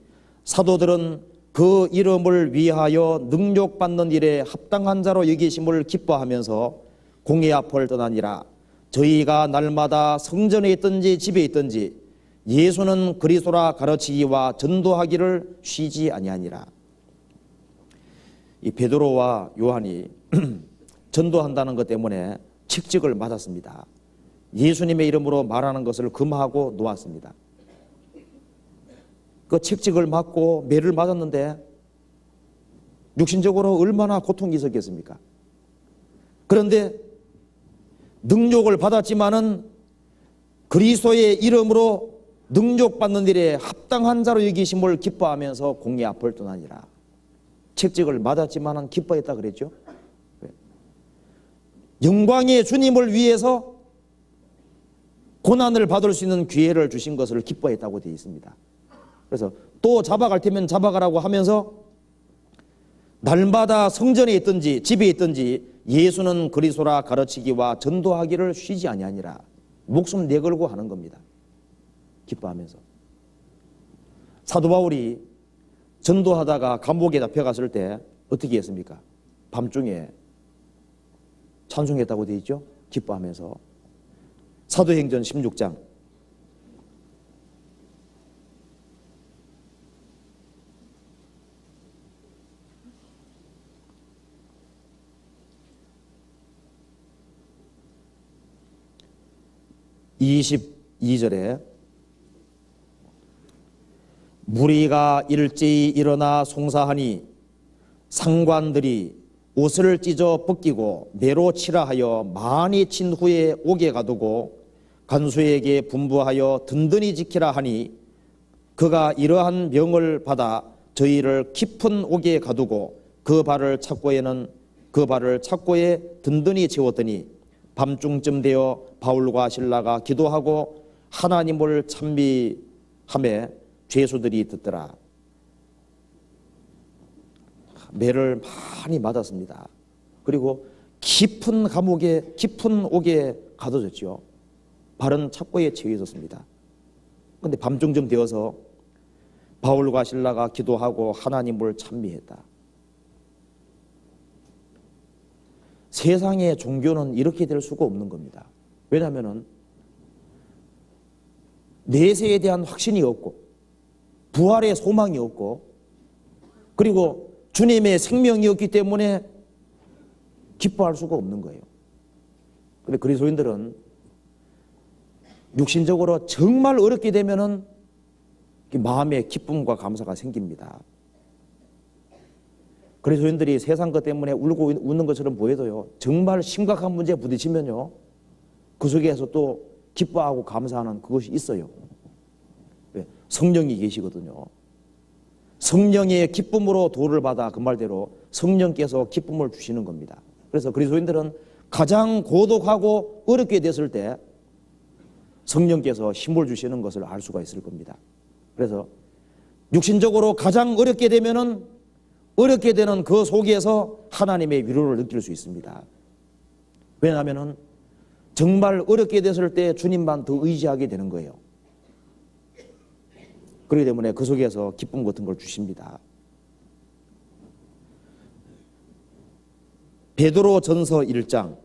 사도들은 그 이름을 위하여 능력받는 일에 합당한 자로 여기심을 기뻐하면서 공회 앞을 떠나니라. 저희가 날마다 성전에 있든지 집에 있든지 예수는 그리스도라 가르치기와 전도하기를 쉬지 아니하니라. 이 베드로와 요한이 전도한다는 것 때문에 책찍을 맞았습니다. 예수님의 이름으로 말하는 것을 금하고 놓았습니다. 그 책찍을 맞고 매를 맞았는데 육신적으로 얼마나 고통이 있었겠습니까? 그런데 능력을 받았지만은 그리스도의 이름으로 능력받는 일에 합당한 자로 여기심을 기뻐하면서 공회 앞을 떠나니라. 책찍을 맞았지만은 기뻐했다 그랬죠. 영광의 주님을 위해서 고난을 받을 수 있는 기회를 주신 것을 기뻐했다고 되어 있습니다. 그래서 또 잡아갈 테면 잡아가라고 하면서 날마다 성전에 있든지 집에 있든지 예수는 그리스도라 가르치기와 전도하기를 쉬지 아니하니라. 목숨 내걸고 하는 겁니다. 기뻐하면서. 사도 바울이 전도하다가 감옥에 잡혀갔을 때 어떻게 했습니까? 밤중에 찬송했다고 되어 있죠. 기뻐하면서. 사도행전 16장 22절에 무리가 일제히 일어나 송사하니 상관들이 옷을 찢어 벗기고 매로 치라 하여 많이 친 후에 옥에 가두고 간수에게 분부하여 든든히 지키라 하니 그가 이러한 명을 받아 저희를 깊은 옥에 가두고 그 발을 착고에 든든히 채웠더니 밤중쯤 되어 바울과 실라가 기도하고 하나님을 찬미하며 죄수들이 듣더라. 매를 많이 맞았습니다. 그리고 깊은 감옥에 깊은 옥에 가둬졌죠. 발은 착고에 채워 있었습니다. 그런데 밤중쯤 되어서 바울과 실라가 기도하고 하나님을 찬미했다. 세상의 종교는 이렇게 될 수가 없는 겁니다. 왜냐하면 내세에 대한 확신이 없고 부활의 소망이 없고 그리고 주님의 생명이 없기 때문에 기뻐할 수가 없는 거예요. 그런데 그리스도인들은 육신적으로 정말 어렵게 되면은 마음에 기쁨과 감사가 생깁니다. 그리스도인들이 세상 것 때문에 울고 웃는 것처럼 보여도요, 정말 심각한 문제에 부딪히면요, 그 속에서 또 기뻐하고 감사하는 그것이 있어요. 왜? 성령이 계시거든요. 성령의 기쁨으로 도를 받아 그 말대로 성령께서 기쁨을 주시는 겁니다. 그래서 그리스도인들은 가장 고독하고 어렵게 됐을 때 성령께서 힘을 주시는 것을 알 수가 있을 겁니다. 그래서 육신적으로 가장 어렵게 되면은 어렵게 되는 그 속에서 하나님의 위로를 느낄 수 있습니다. 왜냐하면은 정말 어렵게 됐을 때 주님만 더 의지하게 되는 거예요. 그렇기 때문에 그 속에서 기쁨 같은 걸 주십니다. 베드로 전서 1장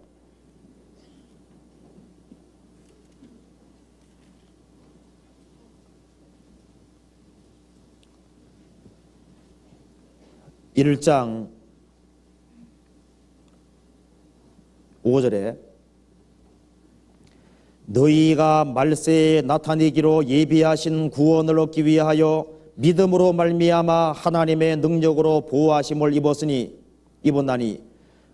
1장 5절에 너희가 말세에 나타내기로 예비하신 구원을 얻기 위하여 믿음으로 말미암아 하나님의 능력으로 보호하심을 입었나니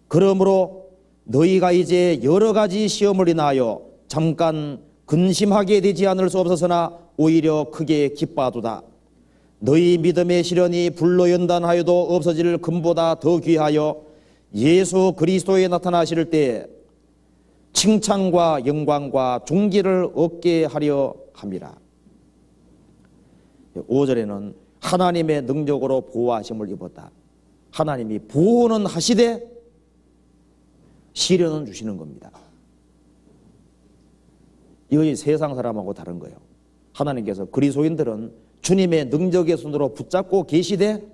그러므로 너희가 이제 여러 가지 시험을 인하여 잠깐 근심하게 되지 않을 수 없었으나 오히려 크게 기뻐하도다. 너희 믿음의 시련이 불로 연단하여도 없어질 금보다 더 귀하여 예수 그리스도에 나타나실 때 칭찬과 영광과 존귀를 얻게 하려 함이라. 5절에는 하나님의 능력으로 보호하심을 입었다. 하나님이 보호는 하시되 시련은 주시는 겁니다. 이것이 세상 사람하고 다른 거예요. 하나님께서 그리스도인들은 주님의 능력의 손으로 붙잡고 계시되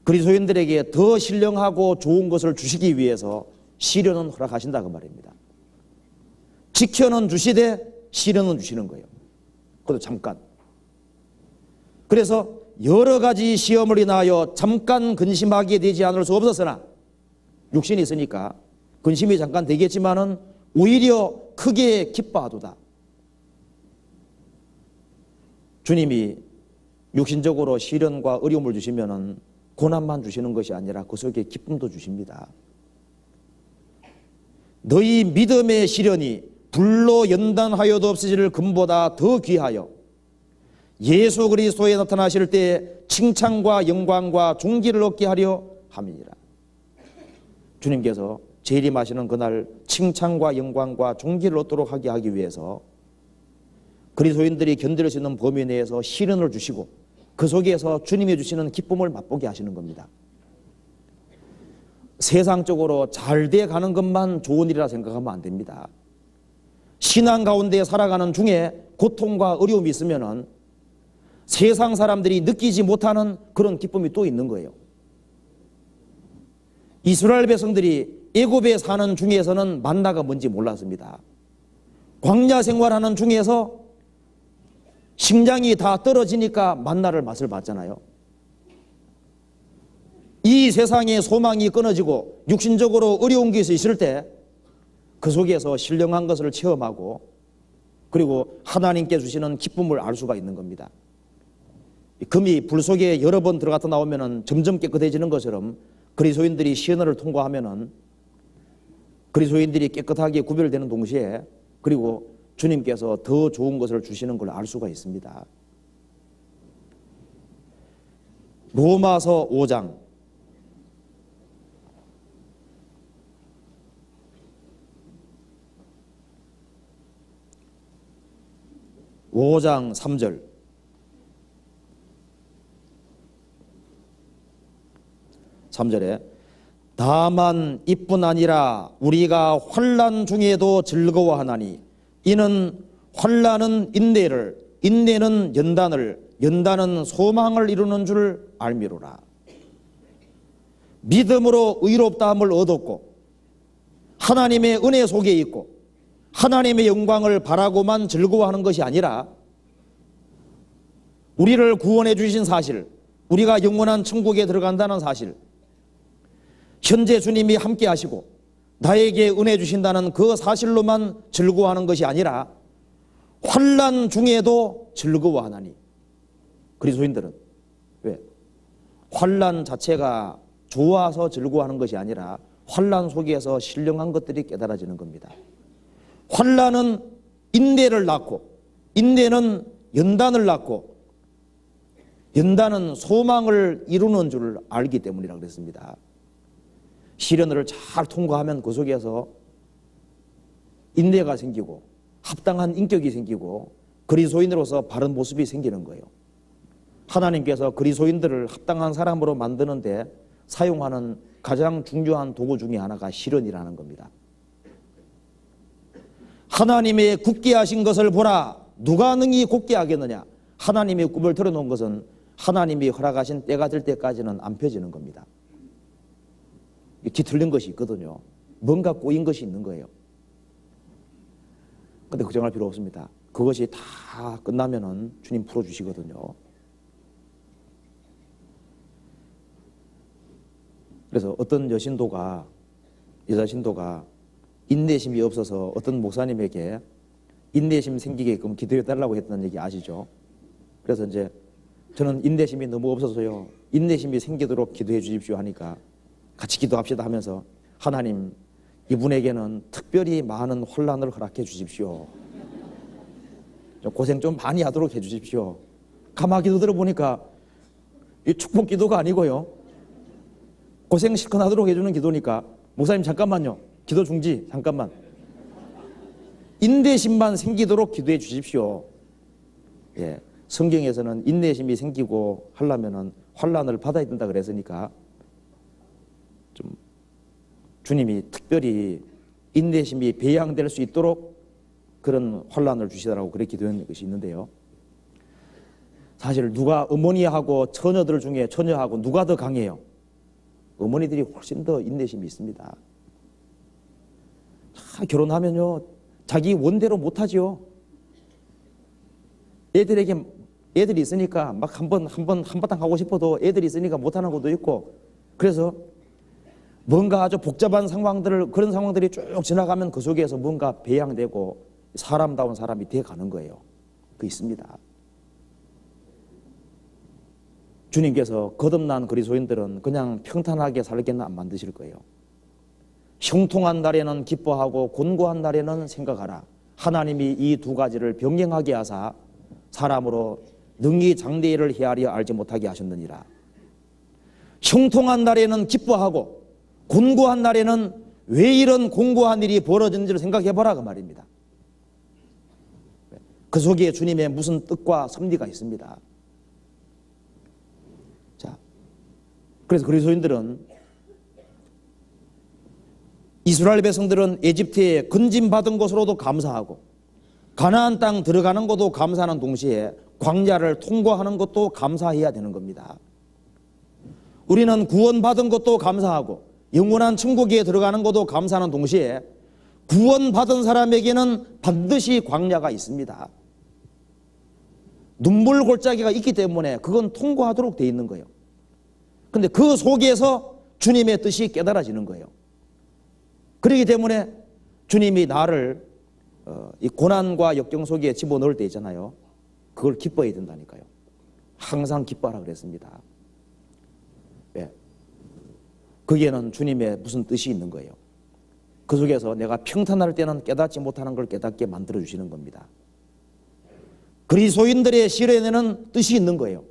그리스도인들에게 더 신령하고 좋은 것을 주시기 위해서 시련은 허락하신다 그 말입니다. 지켜는 주시되 시련은 주시는 거예요. 그것도 잠깐. 그래서 여러 가지 시험을 인하여 잠깐 근심하게 되지 않을 수 없었으나 육신이 있으니까 근심이 잠깐 되겠지만은 오히려 크게 기뻐하도다. 주님이 육신적으로 시련과 어려움을 주시면은 고난만 주시는 것이 아니라 그 속에 기쁨도 주십니다. 너희 믿음의 시련이 불로 연단하여도 없어질 금보다 더 귀하여 예수 그리스도에 나타나실 때 칭찬과 영광과 존귀를 얻게 하려 함이니라. 주님께서 재림하시는 그날 칭찬과 영광과 존귀를 얻도록 하기 위해서 그리스도인들이 견딜 수 있는 범위 내에서 시련을 주시고 그 속에서 주님이 주시는 기쁨을 맛보게 하시는 겁니다. 세상적으로 잘 돼 가는 것만 좋은 일이라 생각하면 안 됩니다. 신앙 가운데 살아가는 중에 고통과 어려움이 있으면은 세상 사람들이 느끼지 못하는 그런 기쁨이 또 있는 거예요. 이스라엘 백성들이 애굽에 사는 중에서는 만나가 뭔지 몰랐습니다. 광야 생활하는 중에서 식량이 다 떨어지니까 만나를 맛을 봤잖아요. 이 세상에 소망이 끊어지고 육신적으로 어려운 것이 있을 때 그 속에서 신령한 것을 체험하고 그리고 하나님께 주시는 기쁨을 알 수가 있는 겁니다. 금이 불 속에 여러 번 들어갔다 나오면 점점 깨끗해지는 것처럼 그리스도인들이 시련을 통과하면 그리스도인들이 깨끗하게 구별되는 동시에 그리고 주님께서 더 좋은 것을 주시는 걸 알 수가 있습니다. 로마서 5장 3절 다만 이뿐 아니라 우리가 환난 중에도 즐거워하나니 이는 환난은 인내를 인내는 연단을 연단은 소망을 이루는 줄 알미로라. 믿음으로 의롭다함을 얻었고 하나님의 은혜 속에 있고 하나님의 영광을 바라고만 즐거워하는 것이 아니라 우리를 구원해 주신 사실, 우리가 영원한 천국에 들어간다는 사실, 현재 주님이 함께 하시고 나에게 은혜 주신다는 그 사실로만 즐거워하는 것이 아니라 환난 중에도 즐거워하나니. 그리스도인들은 왜? 환난 자체가 좋아서 즐거워하는 것이 아니라 환난 속에서 신령한 것들이 깨달아지는 겁니다. 환난은 인내를 낳고 인내는 연단을 낳고 연단은 소망을 이루는 줄 알기 때문이라고 그랬습니다. 시련을 잘 통과하면 그 속에서 인내가 생기고 합당한 인격이 생기고 그리스도인으로서 바른 모습이 생기는 거예요. 하나님께서 그리스도인들을 합당한 사람으로 만드는데 사용하는 가장 중요한 도구 중에 하나가 시련이라는 겁니다. 하나님의 굳게 하신 것을 보라. 누가 능히 굳게 하겠느냐. 하나님의 꿈을 들어놓은 것은 하나님이 허락하신 때가 될 때까지는 안 펴지는 겁니다. 뒤틀린 것이 있거든요. 뭔가 꼬인 것이 있는 거예요. 근데 걱정할 필요 없습니다. 그것이 다 끝나면은 주님 풀어주시거든요. 그래서 어떤 여자 신도가 인내심이 없어서 어떤 목사님에게 인내심 생기게끔 기도해 달라고 했던 얘기 아시죠? 그래서 이제 저는 인내심이 너무 없어서요. 인내심이 생기도록 기도해 주십시오 하니까 같이 기도합시다 하면서 하나님, 이분에게는 특별히 많은 혼란을 허락해 주십시오. 좀 고생 좀 많이 하도록 해 주십시오. 가만히 기도 들어보니까 이 축복 기도가 아니고요, 고생 실컷 하도록 해주는 기도니까. 목사님 잠깐만요, 기도 중지 잠깐만. 인내심만 생기도록 기도해 주십시오. 예, 성경에서는 인내심이 생기고 하려면은 환난을 받아야 된다 그랬으니까 좀 주님이 특별히 인내심이 배양될 수 있도록 그런 환난을 주시더라고 그렇게 기도한 것이 있는데요. 사실 누가 어머니하고 처녀들 중에 처녀하고 누가 더 강해요? 어머니들이 훨씬 더 인내심이 있습니다. 결혼하면요, 자기 원대로 못하지요. 애들이 있으니까 막 한바탕 하고 싶어도 애들이 있으니까 못하는 것도 있고, 그래서 뭔가 아주 복잡한 그런 상황들이 쭉 지나가면 그 속에서 뭔가 배양되고 사람다운 사람이 돼 가는 거예요. 그 있습니다. 주님께서 거듭난 그리스도인들은 그냥 평탄하게 살게는 안 만드실 거예요. 형통한 날에는 기뻐하고 곤고한 날에는 생각하라. 하나님이 이 두 가지를 병행하게 하사 사람으로 능히 장대일을 헤아려 알지 못하게 하셨느니라. 형통한 날에는 기뻐하고 곤고한 날에는 왜 이런 공고한 일이 벌어졌는지를 생각해보라 그 말입니다. 그 속에 주님의 무슨 뜻과 섭리가 있습니다. 자, 그래서 그리스도인들은, 이스라엘 백성들은 에집트에 건짐받은 것으로도 감사하고 가나안 땅 들어가는 것도 감사하는 동시에 광야를 통과하는 것도 감사해야 되는 겁니다. 우리는 구원받은 것도 감사하고 영원한 천국에 들어가는 것도 감사하는 동시에 구원받은 사람에게는 반드시 광야가 있습니다. 눈물 골짜기가 있기 때문에 그건 통과하도록 되어 있는 거예요. 그런데 그 속에서 주님의 뜻이 깨달아지는 거예요. 그렇기 때문에 주님이 나를 이 고난과 역경 속에 집어넣을 때 있잖아요, 그걸 기뻐해야 된다니까요. 항상 기뻐하라 그랬습니다. 왜? 거기에는 주님의 무슨 뜻이 있는 거예요. 그 속에서 내가 평탄할 때는 깨닫지 못하는 걸 깨닫게 만들어 주시는 겁니다. 그리스도인들의 실현에는 뜻이 있는 거예요.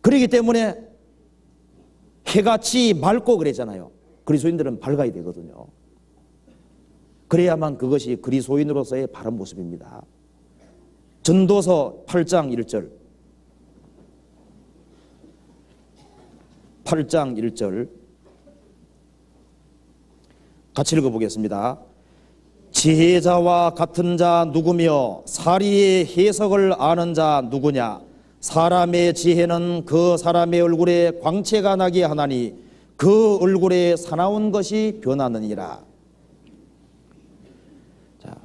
그렇기 때문에 해같이 맑고 그랬잖아요. 그리스도인들은 밝아야 되거든요. 그래야만 그것이 그리스도인으로서의 바른 모습입니다. 전도서 8장 1절 8장 1절 같이 읽어보겠습니다. 지혜자와 같은 자 누구며 사리의 해석을 아는 자 누구냐? 사람의 지혜는 그 사람의 얼굴에 광채가 나게 하나니 그 얼굴에 사나운 것이 변하느니라. 자,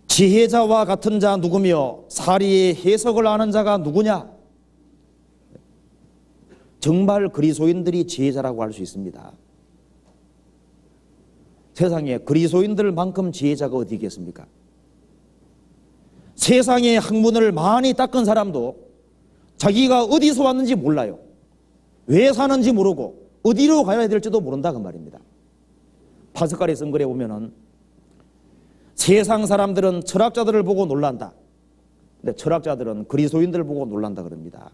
지혜자와 같은 자 누구며 사리의 해석을 아는 자가 누구냐? 정말 그리스도인들이 지혜자라고 할 수 있습니다. 세상에 그리스도인들만큼 지혜자가 어디 있겠습니까? 세상의 학문을 많이 닦은 사람도 자기가 어디서 왔는지 몰라요. 왜 사는지 모르고 어디로 가야 될지도 모른다 그 말입니다. 파스칼의 선글에 보면은 세상 사람들은 철학자들을 보고 놀란다. 근데 철학자들은 그리스도인들을 보고 놀란다 그럽니다.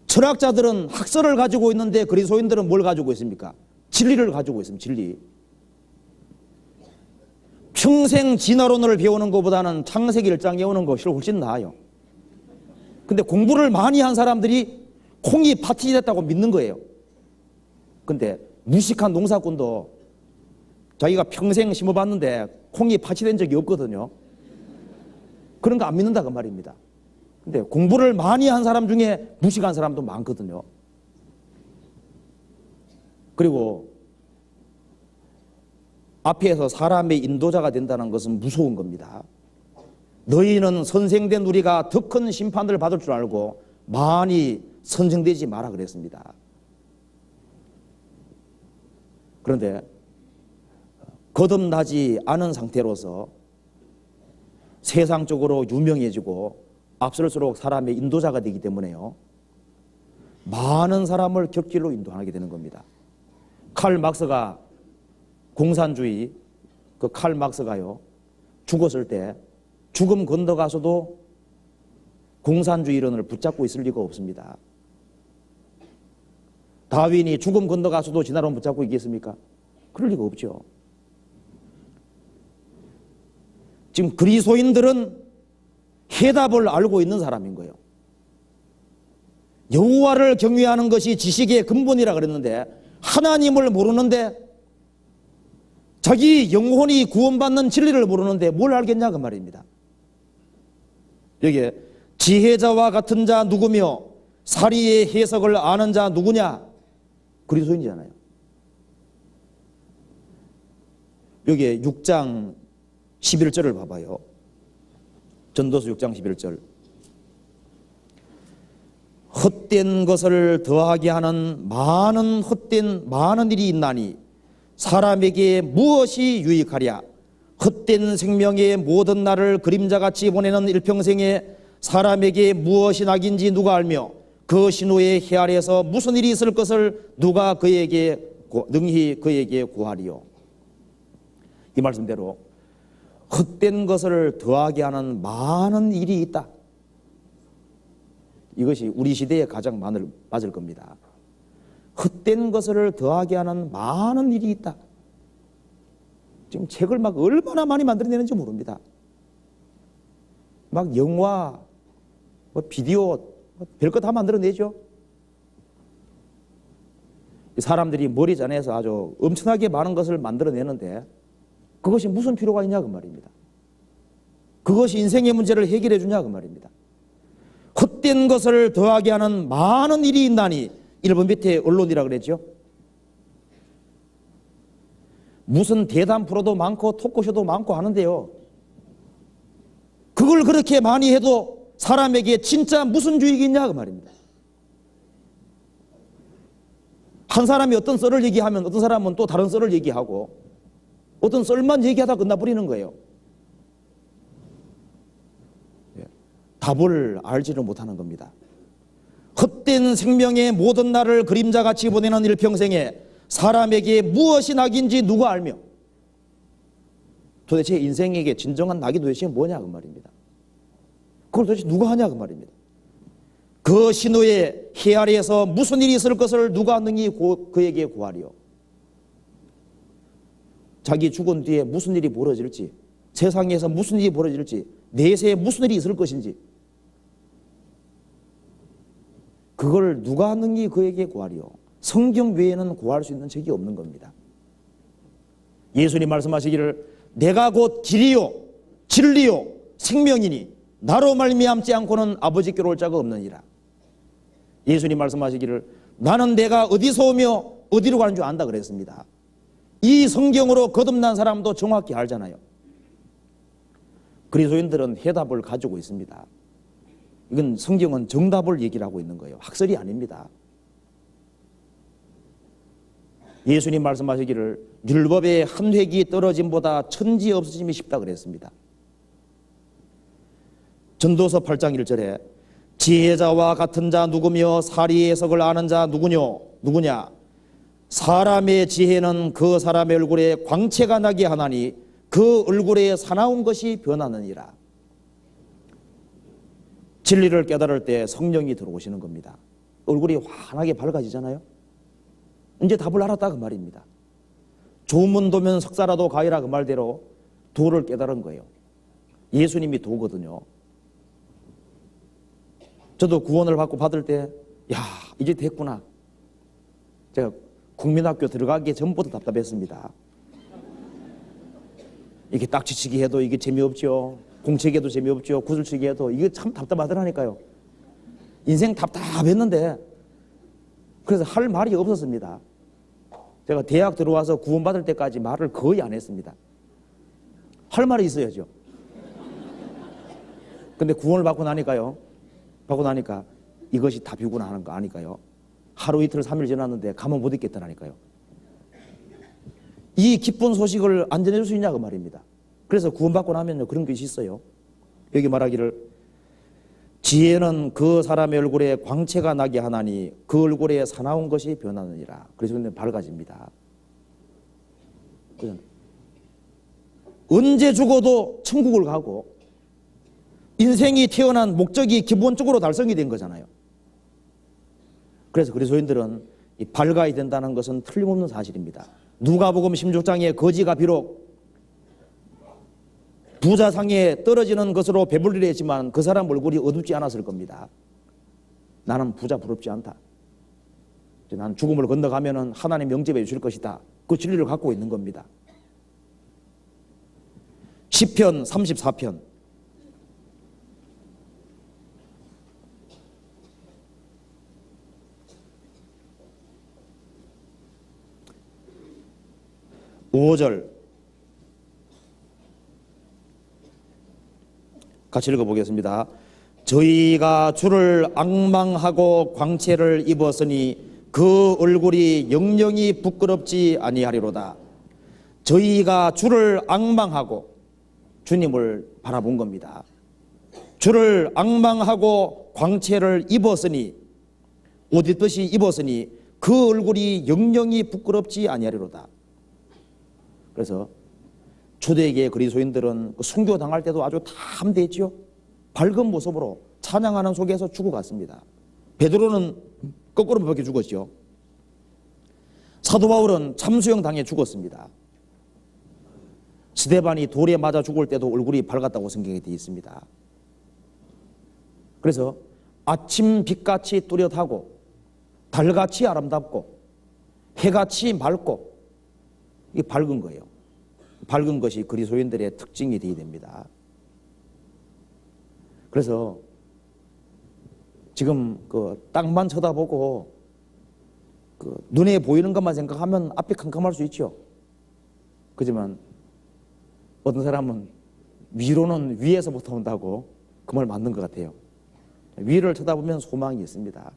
철학자들은 학설을 가지고 있는데 그리스도인들은 뭘 가지고 있습니까? 진리를 가지고 있습니다. 진리. 평생 진화론을 배우는 것보다는 창세기 1장 외우는 것이 훨씬 나아요. 근데 공부를 많이 한 사람들이 콩이 밭이 됐다고 믿는 거예요. 근데 무식한 농사꾼도 자기가 평생 심어봤는데 콩이 밭이 된 적이 없거든요. 그런 거 안 믿는다 그 말입니다. 근데 공부를 많이 한 사람 중에 무식한 사람도 많거든요. 그리고 앞에서 사람의 인도자가 된다는 것은 무서운 겁니다. 너희는 선생된 우리가 더 큰 심판을 받을 줄 알고 많이 선생되지 마라 그랬습니다. 그런데 거듭나지 않은 상태로서 세상적으로 유명해지고 앞설수록 사람의 인도자가 되기 때문에요, 많은 사람을 격길로 인도하게 되는 겁니다. 칼 막스가 공산주의 그 칼 막스가요 죽었을 때 죽음 건너가서도 공산주의 이론을 붙잡고 있을 리가 없습니다. 다윈이 죽음 건너가서도 진화론 붙잡고 있겠습니까? 그럴 리가 없죠. 지금 그리스도인들은 해답을 알고 있는 사람인 거예요. 여호와를 경외하는 것이 지식의 근본이라 그랬는데 하나님을 모르는데 자기 영혼이 구원받는 진리를 모르는데 뭘 알겠냐 그 말입니다. 여기에 지혜자와 같은 자 누구며 사리의 해석을 아는 자 누구냐? 그리스도인이잖아요. 여기에 6장 11절을 봐봐요. 전도서 6장 11절. 헛된 것을 더하게 하는 많은 일이 있나니 사람에게 무엇이 유익하랴? 헛된 생명의 모든 날을 그림자같이 보내는 일평생에 사람에게 무엇이 낙인지 누가 알며 그 신호의 해 아래에서 무슨 일이 있을 것을 누가 능히 그에게 구하리요? 이 말씀대로 헛된 것을 더하게 하는 많은 일이 있다. 이것이 우리 시대에 가장 맞을 겁니다. 헛된 것을 더하게 하는 많은 일이 있다. 지금 책을 막 얼마나 많이 만들어내는지 모릅니다. 막 영화, 비디오, 별거 다 만들어내죠. 사람들이 머리잔에서 아주 엄청나게 많은 것을 만들어내는데 그것이 무슨 필요가 있냐 그 말입니다. 그것이 인생의 문제를 해결해 주냐 그 말입니다. 헛된 것을 더하게 하는 많은 일이 있나니 일본 밑에 언론이라 그랬죠. 무슨 대담 프로도 많고 토크쇼도 많고 하는데요. 그걸 그렇게 많이 해도 사람에게 진짜 무슨 유익이 있냐 그 말입니다. 한 사람이 어떤 썰을 얘기하면 어떤 사람은 또 다른 썰을 얘기하고 어떤 썰만 얘기하다 끝나버리는 거예요. 답을 알지를 못하는 겁니다. 헛된 생명의 모든 날을 그림자같이 보내는 일평생에 사람에게 무엇이 낙인지 누가 알며 도대체 인생에게 진정한 낙이 도대체 뭐냐 그 말입니다. 그걸 도대체 누가 하냐 그 말입니다. 그 신호의 해 아래에서 무슨 일이 있을 것을 누가 능히 그에게 구하리요? 자기 죽은 뒤에 무슨 일이 벌어질지, 세상에서 무슨 일이 벌어질지, 내세에 무슨 일이 있을 것인지 그걸 누가 능히 그에게 구하리요? 성경 외에는 구할 수 있는 책이 없는 겁니다. 예수님 말씀하시기를 내가 곧 길이요 진리요 생명이니 나로 말미암지 않고는 아버지께로 올 자가 없느니라. 예수님 말씀하시기를 나는 내가 어디서 오며 어디로 가는 줄 안다 그랬습니다. 이 성경으로 거듭난 사람도 정확히 알잖아요. 그리스도인들은 해답을 가지고 있습니다. 이건 성경은 정답을 얘기를 하고 있는 거예요. 학설이 아닙니다. 예수님 말씀하시기를 율법의 한 획이 떨어짐보다 천지 없어짐이 쉽다 그랬습니다. 전도서 8장 1절에 지혜자와 같은 자 누구며 사리의 해석을 아는 자 누구냐? 사람의 지혜는 그 사람의 얼굴에 광채가 나게 하나니 그 얼굴에 사나운 것이 변하느니라. 진리를 깨달을 때 성령이 들어오시는 겁니다. 얼굴이 환하게 밝아지잖아요. 이제 답을 알았다 그 말입니다. 조문 도면 석사라도 가이라 그 말대로 도를 깨달은 거예요. 예수님이 도거든요. 저도 구원을 받을 때 야 이제 됐구나. 제가 국민학교 들어가기 전부터 답답했습니다. 이게 딱지치기 해도 이게 재미없죠. 공치기 해도 재미없죠. 구슬치기 해도 이게 참 답답하더라니까요. 인생 답답했는데 그래서 할 말이 없었습니다. 제가 대학 들어와서 구원받을 때까지 말을 거의 안 했습니다. 할 말이 있어야죠. 근데 구원을 받고 나니까 이것이 답이구나 하는 거 아니까요. 하루 이틀 3일 지났는데 가만 못 있겠다라니까요. 이 기쁜 소식을 안 전해줄 수 있냐 그 말입니다. 그래서 구원받고 나면요 그런 것이 있어요. 여기 말하기를 지혜는 그 사람의 얼굴에 광채가 나게 하나니 그 얼굴에 사나운 것이 변하느니라. 그래서 근데 밝아집니다. 언제 죽어도 천국을 가고 인생이 태어난 목적이 기본적으로 달성이 된 거잖아요. 그래서 그리스도인들은 이 밝아야 된다는 것은 틀림없는 사실입니다. 누가복음 16장에 거지가 비록 부자상에 떨어지는 것으로 배불리려 했지만 그 사람 얼굴이 어둡지 않았을 겁니다. 나는 부자 부럽지 않다. 난 죽음을 건너가면은 하나님 영접해 주실 것이다. 그 진리를 갖고 있는 겁니다. 시편 34편 5절 같이 읽어보겠습니다. 저희가 주를 앙망하고 광채를 입었으니 그 얼굴이 영영이 부끄럽지 아니하리로다. 저희가 주를 앙망하고 주님을 바라본 겁니다. 주를 앙망하고 광채를 입었으니, 옷 입듯이 입었으니 그 얼굴이 영영이 부끄럽지 아니하리로다. 그래서 초대기의 그리스도인들은 순교당할 때도 아주 담대했지요. 밝은 모습으로 찬양하는 속에서 죽어갔습니다. 베드로는 거꾸로 벗겨 죽었죠. 사도 바울은 참수형 당해 죽었습니다. 스데반이 돌에 맞아 죽을 때도 얼굴이 밝았다고 성경에 되어 있습니다. 그래서 아침 빛같이 뚜렷하고 달같이 아름답고 해같이 맑고 이 밝은 거예요. 밝은 것이 그리스도인들의 특징이 되어야 됩니다. 그래서 지금 그 땅만 쳐다보고 그 눈에 보이는 것만 생각하면 앞이 캄캄할 수 있죠. 그렇지만 어떤 사람은 위로는 위에서부터 온다고 그 말 맞는 것 같아요. 위를 쳐다보면 소망이 있습니다.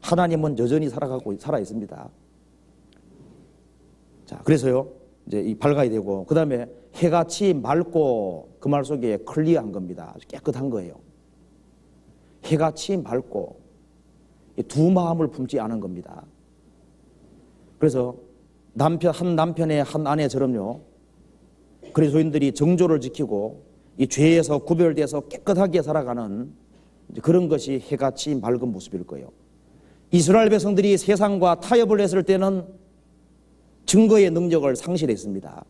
하나님은 여전히 살아 있습니다. 자, 그래서요, 이제 이 밝아야 되고, 그 다음에 해같이 맑고, 그 말 속에 클리어한 겁니다. 아주 깨끗한 거예요. 해같이 맑고, 두 마음을 품지 않은 겁니다. 그래서 한 남편의 한 아내처럼요, 그리스도인들이 정조를 지키고 이 죄에서 구별돼서 깨끗하게 살아가는 그런 것이 해같이 맑은 모습일 거예요. 이스라엘 백성들이 세상과 타협을 했을 때는 증거의 능력을 상실했습니다.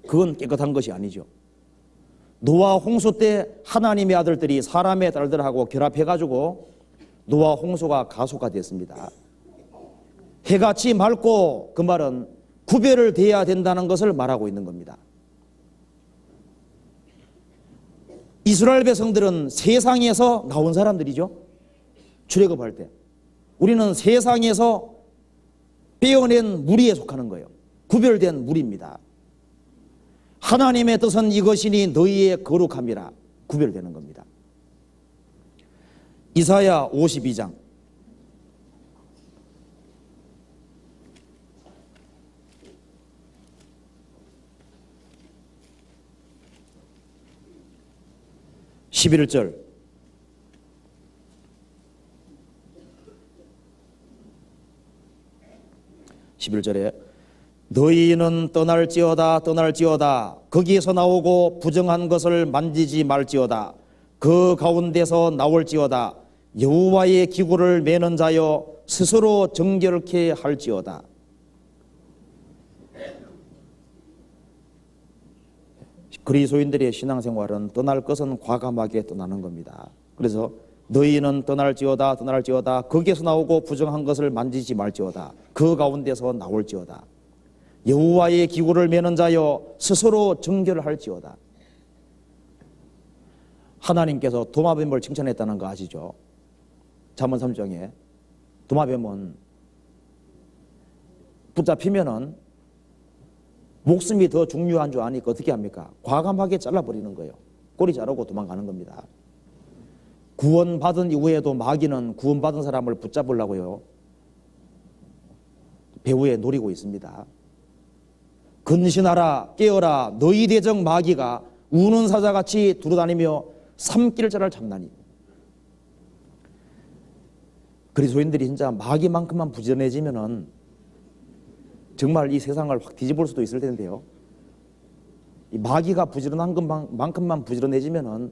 그건 깨끗한 것이 아니죠. 노아 홍수 때 하나님의 아들들이 사람의 딸들하고 결합해가지고 노아 홍수가 가속화됐습니다. 해같이 맑고, 그 말은 구별을 돼야 된다는 것을 말하고 있는 겁니다. 이스라엘 백성들은 세상에서 나온 사람들이죠. 출애굽할 때 우리는 세상에서 빼어낸 무리에 속하는 거예요. 구별된 무리입니다. 하나님의 뜻은 이것이니 너희의 거룩함이라 구별되는 겁니다. 이사야 52장 11절 너희는 떠날지어다 거기에서 나오고 부정한 것을 만지지 말지어다. 그 가운데서 나올지어다. 여호와의 기구를 매는 자여 스스로 정결케 할지어다. 그리스도인들의 신앙생활은 떠날 것은 과감하게 떠나는 겁니다. 그래서 너희는 떠날지어다 거기에서 나오고 부정한 것을 만지지 말지어다. 그 가운데서 나올지어다. 여호와의 기구를 매는 자여 스스로 정결을 할지어다. 하나님께서 도마뱀을 칭찬했다는 거 아시죠? 잠언 3장에 도마뱀은 붙잡히면은 목숨이 더 중요한 줄 아니까 어떻게 합니까? 과감하게 잘라버리는 거예요. 꼬리 자르고 도망가는 겁니다. 구원받은 이후에도 마귀는 구원받은 사람을 붙잡으려고요, 배후에 노리고 있습니다. 근신하라 깨어라 너희 대적 마귀가 우는 사자같이 두루다니며 삼킬 자를 잡나니. 그리스도인들이 진짜 마귀만큼만 부지런해지면은 정말 이 세상을 확 뒤집을 수도 있을 텐데요. 이 마귀가 부지런한 것만큼만 부지런해지면은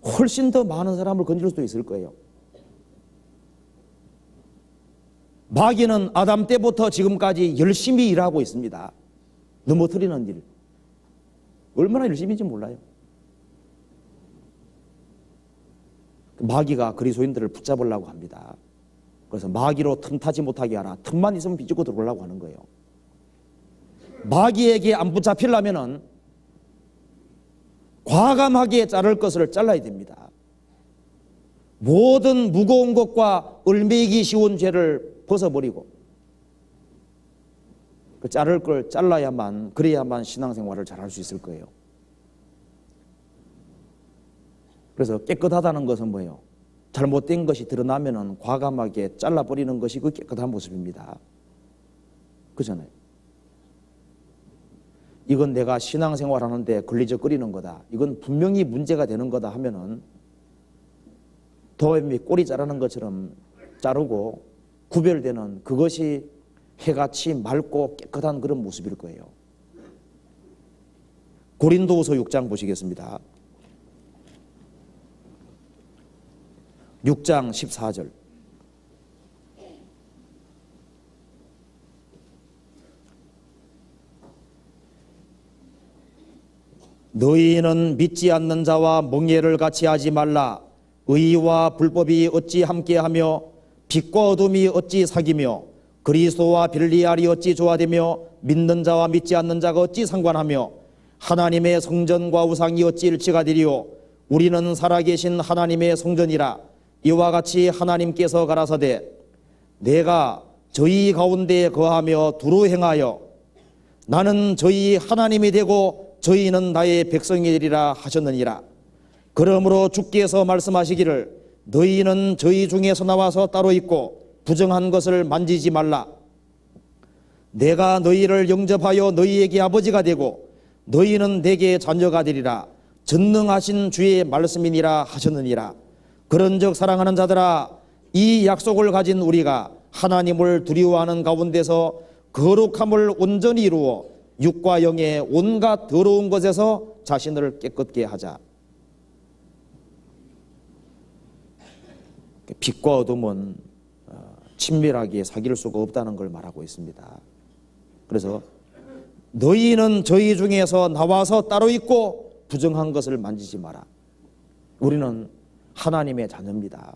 훨씬 더 많은 사람을 건질 수도 있을 거예요. 마귀는 아담 때부터 지금까지 열심히 일하고 있습니다. 넘어뜨리는 일. 얼마나 열심히인지 몰라요. 마귀가 그리스도인들을 붙잡으려고 합니다. 그래서 마귀로 틈타지 못하게 하라. 틈만 있으면 비집고 들어오려고 하는 거예요. 마귀에게 안 붙잡히려면은 과감하게 자를 것을 잘라야 됩니다. 모든 무거운 것과 얼매기 쉬운 죄를 벗어버리고 그 자를 걸 잘라야만, 그래야만 신앙생활을 잘할 수 있을 거예요. 그래서 깨끗하다는 것은 뭐예요? 잘못된 것이 드러나면은 과감하게 잘라버리는 것이 그 깨끗한 모습입니다. 그렇잖아요. 이건 내가 신앙생활 하는데 걸리적거리는 거다, 이건 분명히 문제가 되는 거다 하면은 도뱀이 꼬리 자르는 것처럼 자르고 구별되는, 그것이 해같이 맑고 깨끗한 그런 모습일 거예요. 고린도후서 6장 보시겠습니다. 6장 14절. 너희는 믿지 않는 자와 멍에를 같이 하지 말라. 의와 불법이 어찌 함께하며 빛과 어둠이 어찌 사귀며 그리스도와 빌리알이 어찌 조화되며 믿는 자와 믿지 않는 자가 어찌 상관하며 하나님의 성전과 우상이 어찌 일치가 되리요. 우리는 살아계신 하나님의 성전이라. 이와 같이 하나님께서 가라사대 내가 저희 가운데 거하며 두루 행하여 나는 저희 하나님이 되고 저희는 나의 백성이 되리라 하셨느니라. 그러므로 주께서 말씀하시기를 너희는 저희 중에서 나와서 따로 있고 부정한 것을 만지지 말라. 내가 너희를 영접하여 너희에게 아버지가 되고 너희는 내게 자녀가 되리라. 전능하신 주의 말씀이니라 하셨느니라. 그런즉 사랑하는 자들아, 이 약속을 가진 우리가 하나님을 두려워하는 가운데서 거룩함을 온전히 이루어 육과 영의 온갖 더러운 것에서 자신을 깨끗게 하자. 빛과 어둠은 친밀하게 사귈 수가 없다는 걸 말하고 있습니다. 그래서 너희는 저희 중에서 나와서 따로 있고 부정한 것을 만지지 마라. 우리는 하나님의 자녀입니다.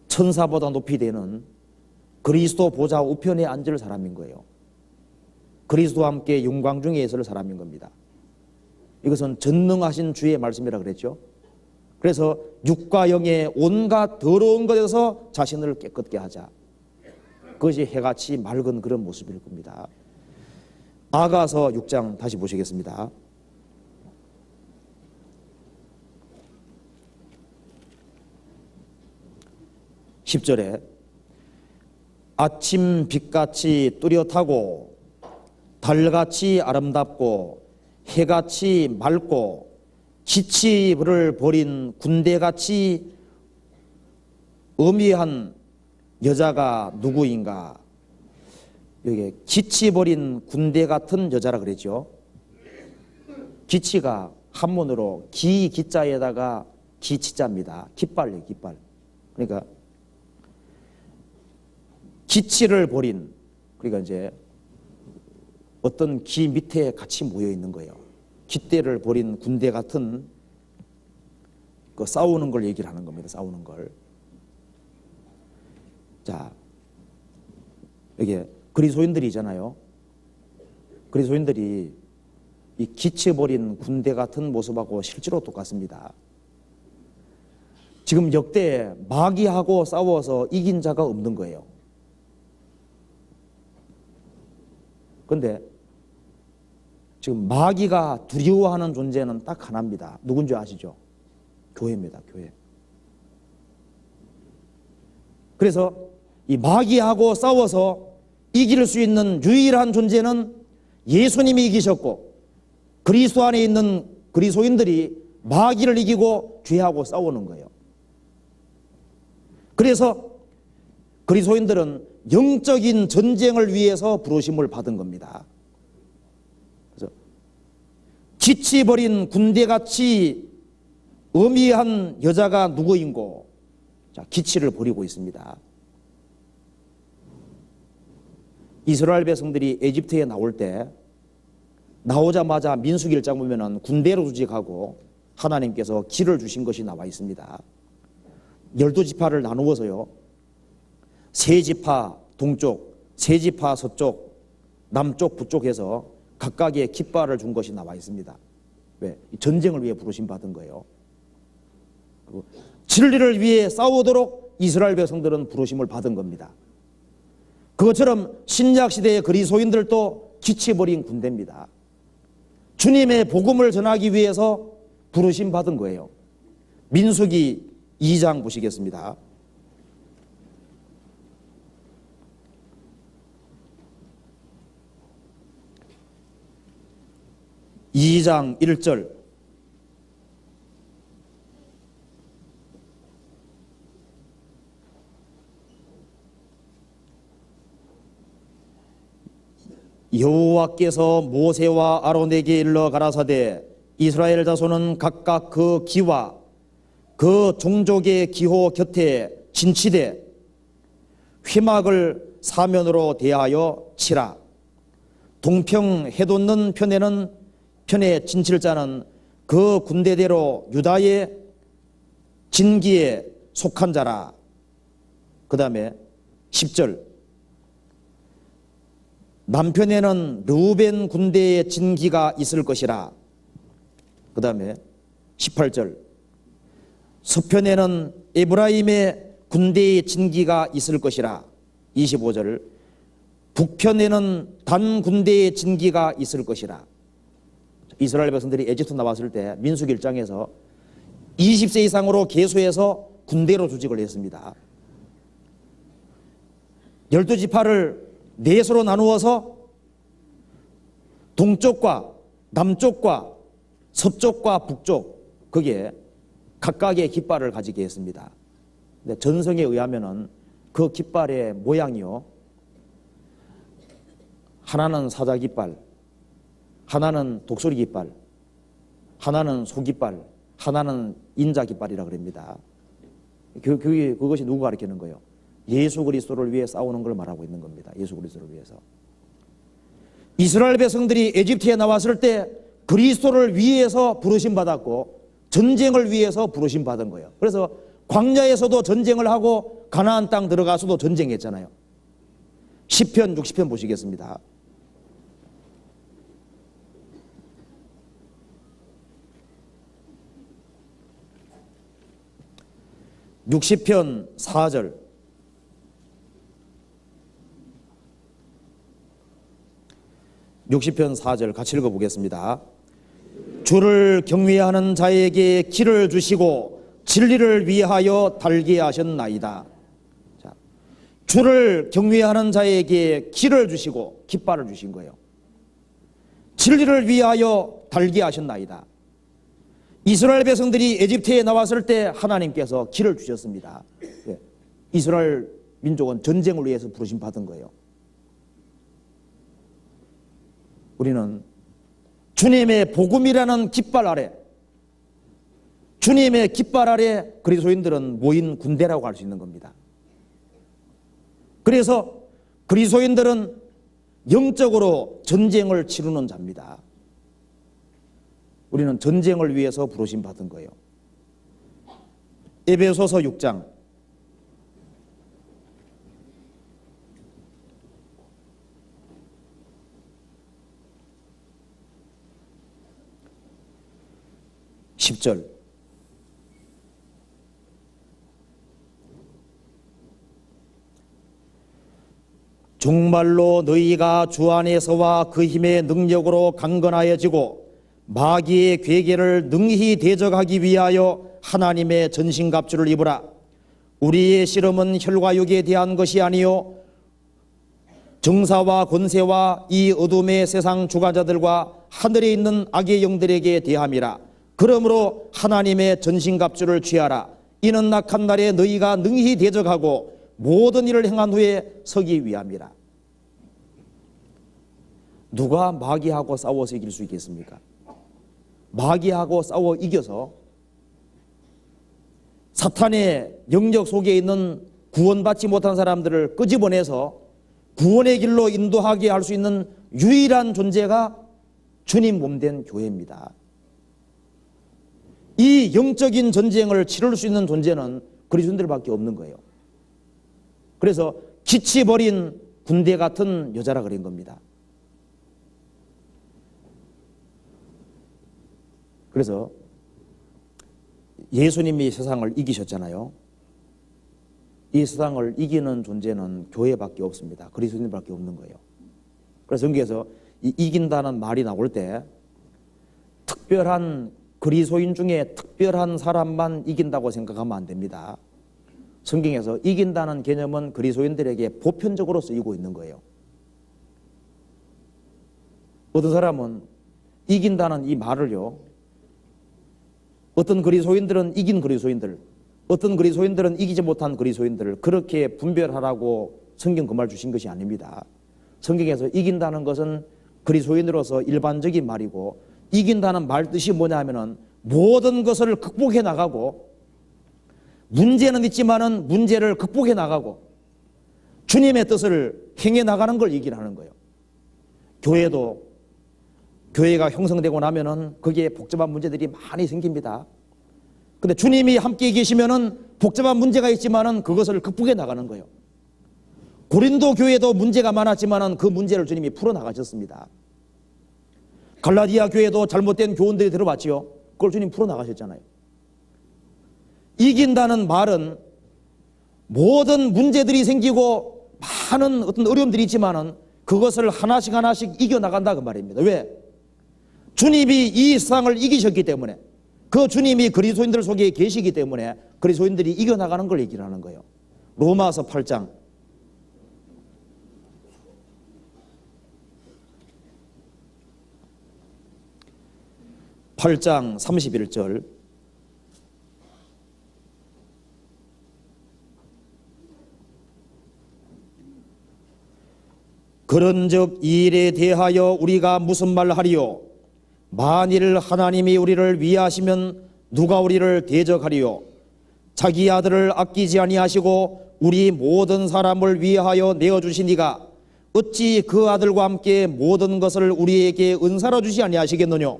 천사보다 높이 되는 그리스도 보좌 우편에 앉을 사람인 거예요. 그리스도와 함께 영광 중에 있을 사람인 겁니다. 이것은 전능하신 주의 말씀이라 그랬죠. 그래서 육과 영의 온갖 더러운 것에서 자신을 깨끗게 하자. 그것이 해같이 맑은 그런 모습일 겁니다. 아가서 6장 다시 보시겠습니다. 10절에 아침 빛같이 뚜렷하고 달같이 아름답고 해같이 맑고 기치를 버린 군대같이 엄위한 여자가 누구인가? 여기 기치 버린 군대 같은 여자라 그랬죠. 기치가 한문으로 기자에다가 기치자입니다. 깃발이에요, 깃발. 그러니까 기치를 버린, 그러니까 이제 어떤 기 밑에 같이 모여 있는 거예요. 깃대를 버린 군대 같은 그 싸우는 걸 얘기를 하는 겁니다. 싸우는 걸. 자, 여기 그리스도인들이잖아요. 그리스도인들이 이 기치버린 군대 같은 모습하고 실제로 똑같습니다. 지금 역대 마귀하고 싸워서 이긴 자가 없는 거예요. 그런데 지금 마귀가 두려워하는 존재는 딱 하나입니다. 누군지 아시죠? 교회입니다. 교회. 그래서 이 마귀하고 싸워서 이길 수 있는 유일한 존재는 예수님이 이기셨고 그리스도 안에 있는 그리스도인들이 마귀를 이기고 죄하고 싸우는 거예요. 그래서 그리스도인들은 영적인 전쟁을 위해서 부르심을 받은 겁니다. 그래서 기치 버린 군대같이 어미한 여자가 누구인고? 자, 기치를 버리고 있습니다. 이스라엘 백성들이 에집트에 나올 때 나오자마자 민수기 1장 보면은 군대로 조직하고 하나님께서 길을 주신 것이 나와 있습니다. 12지파를 나누어서요, 3지파 동쪽, 3지파 서쪽, 남쪽, 북쪽 해서 각각의 깃발을 준 것이 나와 있습니다. 왜? 전쟁을 위해 부르심 받은 거예요. 진리를 위해 싸우도록 이스라엘 백성들은 부르심을 받은 겁니다. 그것처럼 신약시대의 그리스도인들도 기치버린 군대입니다. 주님의 복음을 전하기 위해서 부르심 받은 거예요. 민수기 2장 보시겠습니다. 2장 1절. 여호와께서 모세와 아론에게 일러 가라사대 이스라엘 자손은 각각 그 기와 그 종족의 기호 곁에 진치되 휘막을 사면으로 대하여 치라. 동평 해돋는 편에 진칠 자는 그 군대대로 유다의 진기에 속한 자라. 그 다음에 10절. 남편에는 르우벤 군대의 진기가 있을 것이라. 그 다음에 18절. 서편에는 에브라임의 군대의 진기가 있을 것이라. 25절. 북편에는 단 군대의 진기가 있을 것이라. 이스라엘 백성들이 에집트 나왔을 때 민수기 1장에서 20세 이상으로 계수해서 군대로 조직을 했습니다. 12지파를 4소로 나누어서 동쪽과 남쪽과 서쪽과 북쪽, 거기에 각각의 깃발을 가지게 했습니다. 근데 전성에 의하면은 그 깃발의 모양이요, 하나는 사자 깃발, 하나는 독수리 깃발, 하나는 소 깃발, 하나는 인자 깃발이라 그럽니다. 그것이 누구 가르치는 거예요? 예수 그리스도를 위해 싸우는 걸 말하고 있는 겁니다. 예수 그리스도를 위해서. 이스라엘 백성들이 에집트에 나왔을 때 그리스도를 위해서 부르심 받았고 전쟁을 위해서 부르심 받은 거예요. 그래서 광야에서도 전쟁을 하고 가나안 땅 들어가서도 전쟁했잖아요. 시편 60편 보시겠습니다. (60편) 4절. (60편) 4절 같이 읽어보겠습니다. 주를 경외하는 자에게 길을 주시고 진리를 위하여 달게 하셨나이다. 자, 주를 경외하는 자에게 길을 주시고 깃발을 주신 거예요. 진리를 위하여 달게 하셨나이다. 이스라엘 백성들이 에집트에 나왔을 때 하나님께서 길을 주셨습니다. 이스라엘 민족은 전쟁을 위해서 부르심 받은 거예요. 우리는 주님의 복음이라는 깃발 아래, 주님의 깃발 아래 그리스도인들은 모인 군대라고 할 수 있는 겁니다. 그래서 그리스도인들은 영적으로 전쟁을 치르는 자입니다. 우리는 전쟁을 위해서 부르심 받은 거예요. 에베소서 6장 (10절) 정말로 너희가 주 안에서와 그 힘의 능력으로 강건하여지고 마귀의 괴계를 능히 대적하기 위하여 하나님의 전신갑주를 입으라. 우리의 씨름은 혈과 육에 대한 것이 아니요 정사와 권세와 이 어둠의 세상 주관자들과 하늘에 있는 악의 영들에게 대함이라. 그러므로 하나님의 전신갑주를 취하라. 이는 낙한 날에 너희가 능히 대적하고 모든 일을 행한 후에 서기 위함이라. 누가 마귀하고 싸워서 이길 수 있겠습니까? 마귀하고 싸워 이겨서 사탄의 영역 속에 있는 구원받지 못한 사람들을 끄집어내서 구원의 길로 인도하게 할 수 있는 유일한 존재가 주님 몸된 교회입니다. 이 영적인 전쟁을 치를 수 있는 존재는 그리스도인들밖에 없는 거예요. 그래서 기치 버린 군대 같은 여자라 그런 겁니다. 그래서 예수님이 세상을 이기셨잖아요. 이 세상을 이기는 존재는 교회밖에 없습니다. 그리스도인밖에 없는 거예요. 그래서 성경에서 이 이긴다는 말이 나올 때 특별한 그리스도인 중에 특별한 사람만 이긴다고 생각하면 안 됩니다. 성경에서 이긴다는 개념은 그리스도인들에게 보편적으로 쓰이고 있는 거예요. 어떤 사람은 이긴다는 이 말을요, 어떤 그리스도인들은 이긴 그리스도인들, 어떤 그리스도인들은 이기지 못한 그리스도인들을 그렇게 분별하라고 성경 그 말 주신 것이 아닙니다. 성경에서 이긴다는 것은 그리스도인으로서 일반적인 말이고, 이긴다는 말 뜻이 뭐냐면은 모든 것을 극복해 나가고, 문제는 있지만은 문제를 극복해 나가고 주님의 뜻을 행해 나가는 걸 이기라는 거예요. 교회가 형성되고 나면은 거기에 복잡한 문제들이 많이 생깁니다. 근데 주님이 함께 계시면은 복잡한 문제가 있지만은 그것을 극복해 나가는 거예요. 고린도 교회도 문제가 많았지만은 그 문제를 주님이 풀어 나가셨습니다. 갈라디아 교회도 잘못된 교훈들이 들어왔지요. 그걸 주님 풀어 나가셨잖아요. 이긴다는 말은 모든 문제들이 생기고 많은 어떤 어려움들이 있지만은 그것을 하나씩 이겨 나간다 그 말입니다. 왜? 주님이 이 세상을 이기셨기 때문에, 그 주님이 그리스도인들 속에 계시기 때문에 그리스도인들이 이겨나가는 걸 얘기하는 거예요. 로마서 8장 31절. 그런즉 이 일에 대하여 우리가 무슨 말하리요? 만일 하나님이 우리를 위하시면 누가 우리를 대적하리요? 자기 아들을 아끼지 아니하시고 우리 모든 사람을 위하여 내어주시니가 어찌 그 아들과 함께 모든 것을 우리에게 은사로 주시 아니하시겠느냐?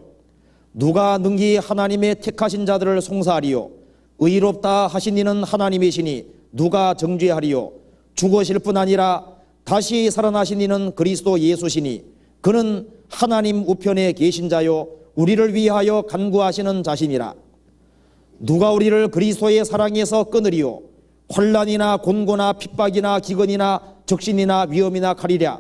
누가 능히 하나님의 택하신 자들을 송사하리요? 의롭다 하신 이는 하나님이시니 누가 정죄하리요? 죽으실 뿐 아니라 다시 살아나신 이는 그리스도 예수시니 그는 하나님 우편에 계신 자요 우리를 위하여 간구하시는 자신이라. 누가 우리를 그리스도의 사랑에서 끊으리요? 환난이나 곤고나 핍박이나 기근이나 적신이나 위험이나 칼이랴.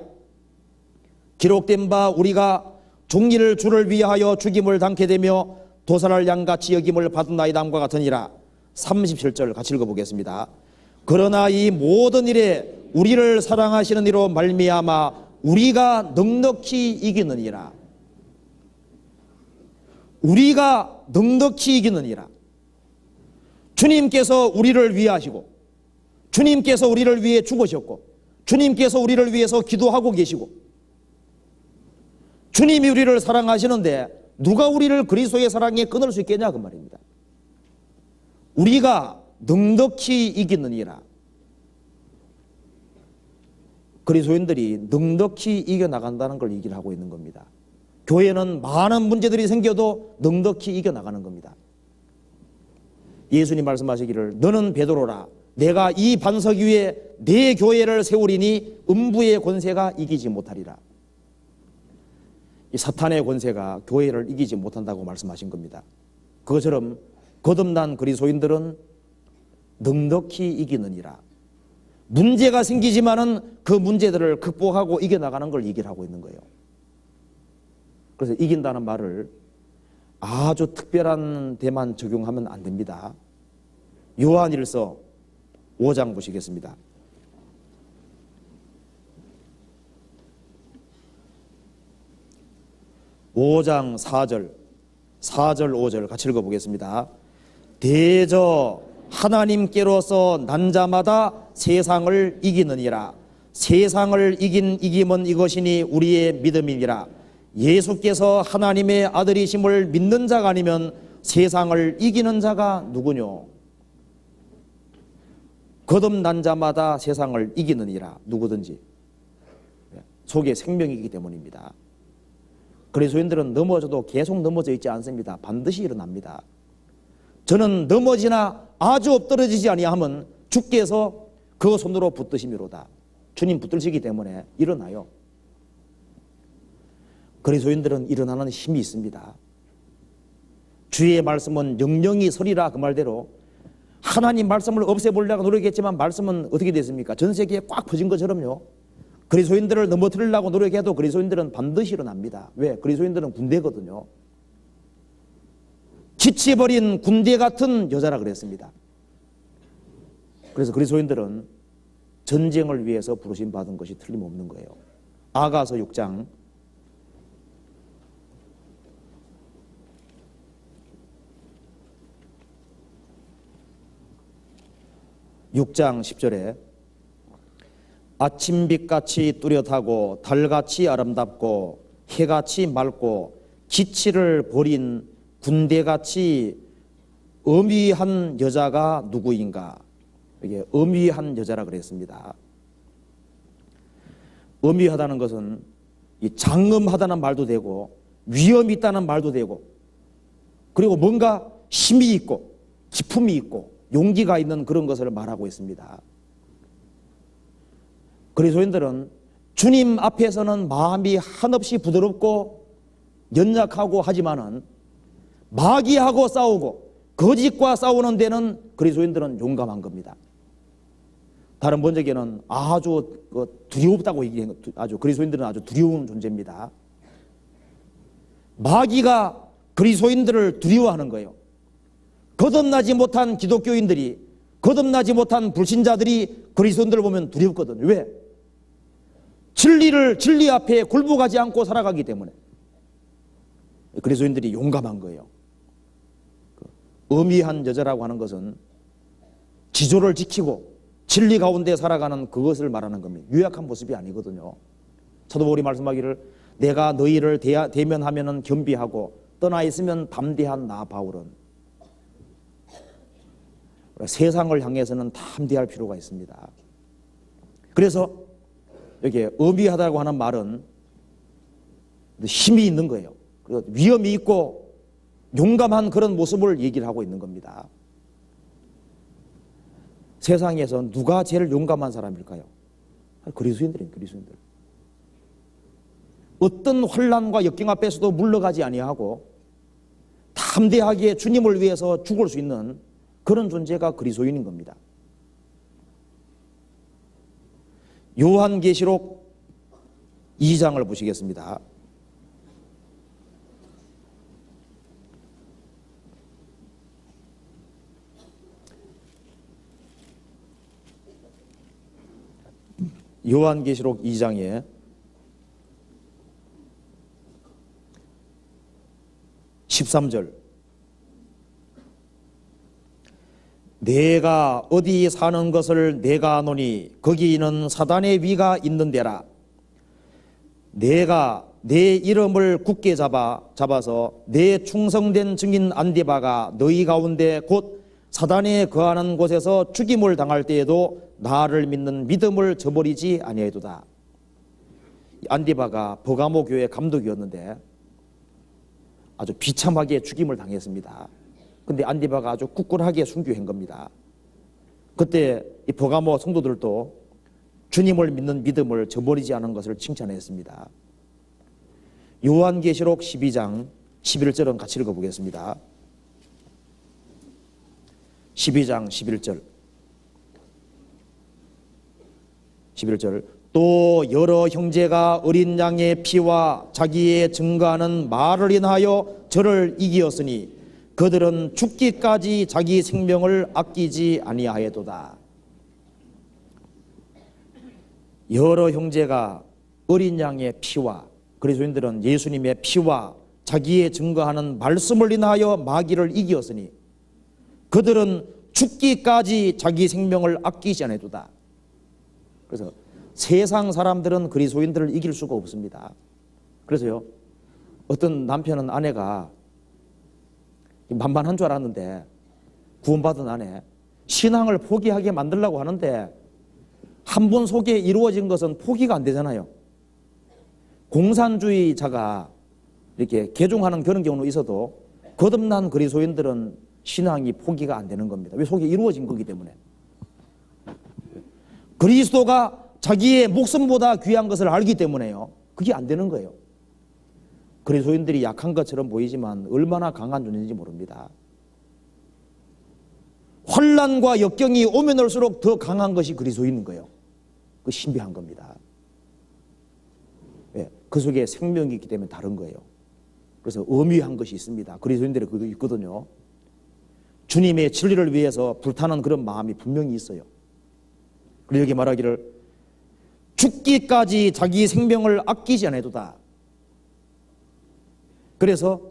기록된 바 우리가 종일 주를 위하여 죽임을 당케 되며 도살할 양같이 여김을 받은나이다함과 같으니라. 37절 같이 읽어보겠습니다. 그러나 이 모든 일에 우리를 사랑하시는 이로 말미암아 우리가 넉넉히 이기느니라. 우리가 넉넉히 이기느니라. 주님께서 우리를 위하시고, 주님께서 우리를 위해 죽으셨고, 주님께서 우리를 위해서 기도하고 계시고, 주님이 우리를 사랑하시는데 누가 우리를 그리스도의 사랑에 끊을 수 있겠냐 그 말입니다. 우리가 넉넉히 이기느니라. 그리스도인들이 넉넉히 이겨나간다는 걸 얘기를 하고 있는 겁니다. 교회는 많은 문제들이 생겨도 넉넉히 이겨나가는 겁니다. 예수님 말씀하시기를 너는 베드로라. 내가 이 반석 위에 내 교회를 세우리니 음부의 권세가 이기지 못하리라. 이 사탄의 권세가 교회를 이기지 못한다고 말씀하신 겁니다. 그것처럼 거듭난 그리스도인들은 넉넉히 이기느니라. 문제가 생기지만은 그 문제들을 극복하고 이겨나가는 걸 얘기를 하고 있는 거예요. 그래서 이긴다는 말을 아주 특별한 데만 적용하면 안 됩니다. 요한일서 5장 보시겠습니다. (5장 4절 5절) 같이 읽어보겠습니다. 대저 하나님께로서 난 자마다 세상을 이기느니라. 세상을 이긴 이김은 이것이니 우리의 믿음이니라. 예수께서 하나님의 아들이심을 믿는 자가 아니면 세상을 이기는 자가 누구뇨? 거듭난 자마다 세상을 이기느니라. 누구든지 속에 생명이 있기 때문입니다. 그리스도인들은 넘어져도 계속 넘어져 있지 않습니다. 반드시 일어납니다. 저는 넘어지나 아주 엎드러지지 아니하면 주께서 그 손으로 붙드심이로다. 주님 붙드시기 때문에 일어나요. 그리스도인들은 일어나는 힘이 있습니다. 주의 말씀은 영영이 서리라. 그 말대로 하나님 말씀을 없애보려고 노력했지만 말씀은 어떻게 됐습니까? 전 세계에 꽉 퍼진 것처럼요. 그리스도인들을 넘어뜨리려고 노력해도 그리스도인들은 반드시 일어납니다. 왜? 그리스도인들은 군대거든요. 지쳐버린 군대 같은 여자라 그랬습니다. 그래서 그리스도인들은 전쟁을 위해서 부르심 받은 것이 틀림없는 거예요. 아가서 6장 10절에 아침빛같이 뚜렷하고 달같이 아름답고 해같이 맑고 기치를 버린 군대같이 엄위한 여자가 누구인가? 이게 엄위한 여자라 그랬습니다. 엄위하다는 것은 장엄하다는 말도 되고 위험이 있다는 말도 되고 그리고 뭔가 힘이 있고 기품이 있고 용기가 있는 그런 것을 말하고 있습니다. 그리스도인들은 주님 앞에서는 마음이 한없이 부드럽고 연약하고 하지만은 마귀하고 싸우고 거짓과 싸우는 데는 그리스도인들은 용감한 겁니다. 다른 번역에는 아주 두렵다고 얘기해요. 아주 그리스도인들은 아주 두려운 존재입니다. 마귀가 그리스도인들을 두려워하는 거예요. 거듭나지 못한 기독교인들이, 거듭나지 못한 불신자들이 그리스도인들을 보면 두렵거든요. 왜? 진리 앞에 굴복하지 않고 살아가기 때문에. 그리스도인들이 용감한 거예요. 엄위한 여자라고 하는 것은 지조를 지키고 진리 가운데 살아가는 그것을 말하는 겁니다. 유약한 모습이 아니거든요. 사도 바울이 말씀하기를 내가 너희를 대면하면 겸비하고 떠나 있으면 담대한 나 바울은. 세상을 향해서는 담대할 필요가 있습니다. 그래서 여기 엄위하다고 하는 말은 힘이 있는 거예요. 위험이 있고 용감한 그런 모습을 얘기를 하고 있는 겁니다. 세상에서 누가 제일 용감한 사람일까요? 그리스도인들입니다. 그리스도인들. 어떤 환난과 역경 앞에서도 물러가지 아니하고 담대하게 주님을 위해서 죽을 수 있는 그런 존재가 그리스도인인 겁니다. 요한계시록 2장을 보시겠습니다. 요한계시록 2장에 13절 내가 어디 사는 것을 내가 아노니 거기는 사단의 위가 있는 데라. 내가 내 이름을 굳게 잡아서 내 충성된 증인 안디바가 너희 가운데 곧 사단에 거하는 곳에서 죽임을 당할 때에도 나를 믿는 믿음을 저버리지 아니하도다. 안디바가 버가모 교회 감독이었는데 아주 비참하게 죽임을 당했습니다. 근데 안디바가 아주 꿋꿋하게 순교한 겁니다. 그때 이 버가모 성도들도 주님을 믿는 믿음을 저버리지 않은 것을 칭찬했습니다. 요한계시록 12장 11절은 같이 읽어보겠습니다. 12장 11절 또 여러 형제가 어린 양의 피와 자기의 증거하는 말을 인하여 저를 이기었으니 그들은 죽기까지 자기 생명을 아끼지 아니하였도다. 여러 형제가 어린 양의 피와, 그리스도인들은 예수님의 피와 자기의 증거하는 말씀을 인하여 마귀를 이기었으니 그들은 죽기까지 자기 생명을 아끼지 아니하도다. 그래서 세상 사람들은 그리스도인들을 이길 수가 없습니다. 그래서요, 어떤 남편은 아내가 만만한 줄 알았는데, 구원받은 아내, 신앙을 포기하게 만들려고 하는데 한 번 속에 이루어진 것은 포기가 안 되잖아요. 공산주의자가 이렇게 개종하는 그런 경우는 있어도 거듭난 그리스도인들은 신앙이 포기가 안 되는 겁니다. 왜? 속에 이루어진 거기 때문에. 그리스도가 자기의 목숨보다 귀한 것을 알기 때문에요. 그게 안 되는 거예요. 그리스도인들이 약한 것처럼 보이지만 얼마나 강한 존재인지 모릅니다. 환난과 역경이 오면 올수록 더 강한 것이 그리스도인인 거예요. 그 신비한 겁니다. 왜? 그 속에 생명이 있기 때문에 다른 거예요. 그래서 엄위한 것이 있습니다. 그리스도인들이 그거 있거든요. 주님의 진리를 위해서 불타는 그런 마음이 분명히 있어요. 그리고 여기 말하기를 죽기까지 자기 생명을 아끼지 않아도다. 그래서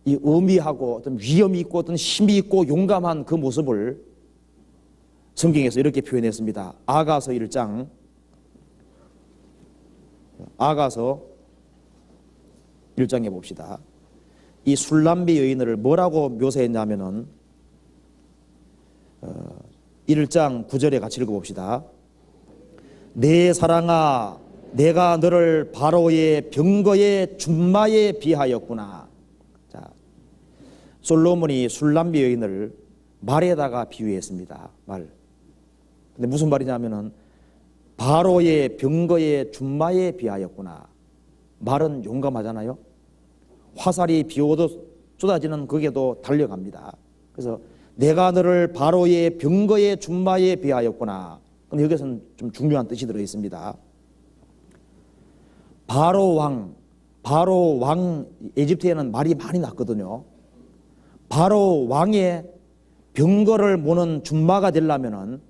이 엄위하고 어떤 위험이 있고 어떤 힘이 있고 용감한 그 모습을 성경에서 이렇게 표현했습니다. 아가서 1장, 아가서 1장에 봅시다. 이 술람비 여인을 뭐라고 묘사했냐면은 1장 9절에 같이 읽어봅시다. 내 사랑아, 내가 너를 바로의 병거의 준마에 비하였구나. 자, 솔로몬이 술람비 여인을 말에다가 비유했습니다. 말. 근데 무슨 말이냐면은 바로의 병거의 준마에 비하였구나. 말은 용감하잖아요. 화살이 비 오도 쏟아지는 거기에도 달려갑니다. 그래서 내가 너를 바로의 병거의 준마에 비하였구나. 근데 여기서는 좀 중요한 뜻이 들어 있습니다. 바로 왕, 에집트에는 말이 많이 났거든요. 바로 왕의 병거를 모는 준마가 되려면은,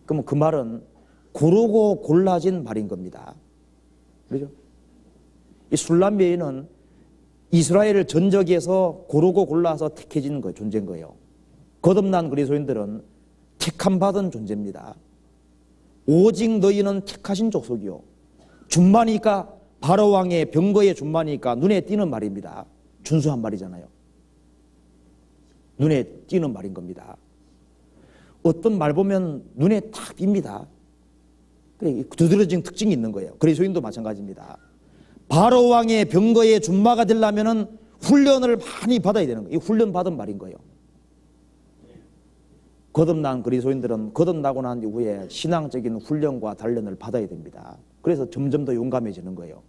그러면 그 말은 고르고 골라진 말인 겁니다. 그렇죠? 이 술람 여인은 이스라엘 전적에서 고르고 골라서 택해진 존재인 거예요. 거듭난 그리스도인들은 택함 받은 존재입니다. 오직 너희는 택하신 족속이요. 준마니까, 바로 왕의 병거의 준마니까 눈에 띄는 말입니다. 준수한 말이잖아요. 눈에 띄는 말인 겁니다. 어떤 말 보면 눈에 탁 띕니다. 두드러진 특징이 있는 거예요. 그리스도인도 마찬가지입니다. 바로 왕의 병거의 준마가 되려면은 훈련을 많이 받아야 되는 거예요. 이 훈련 받은 말인 거예요. 거듭난 그리스도인들은 거듭나고 난 이후에 신앙적인 훈련과 단련을 받아야 됩니다. 그래서 점점 더 용감해지는 거예요.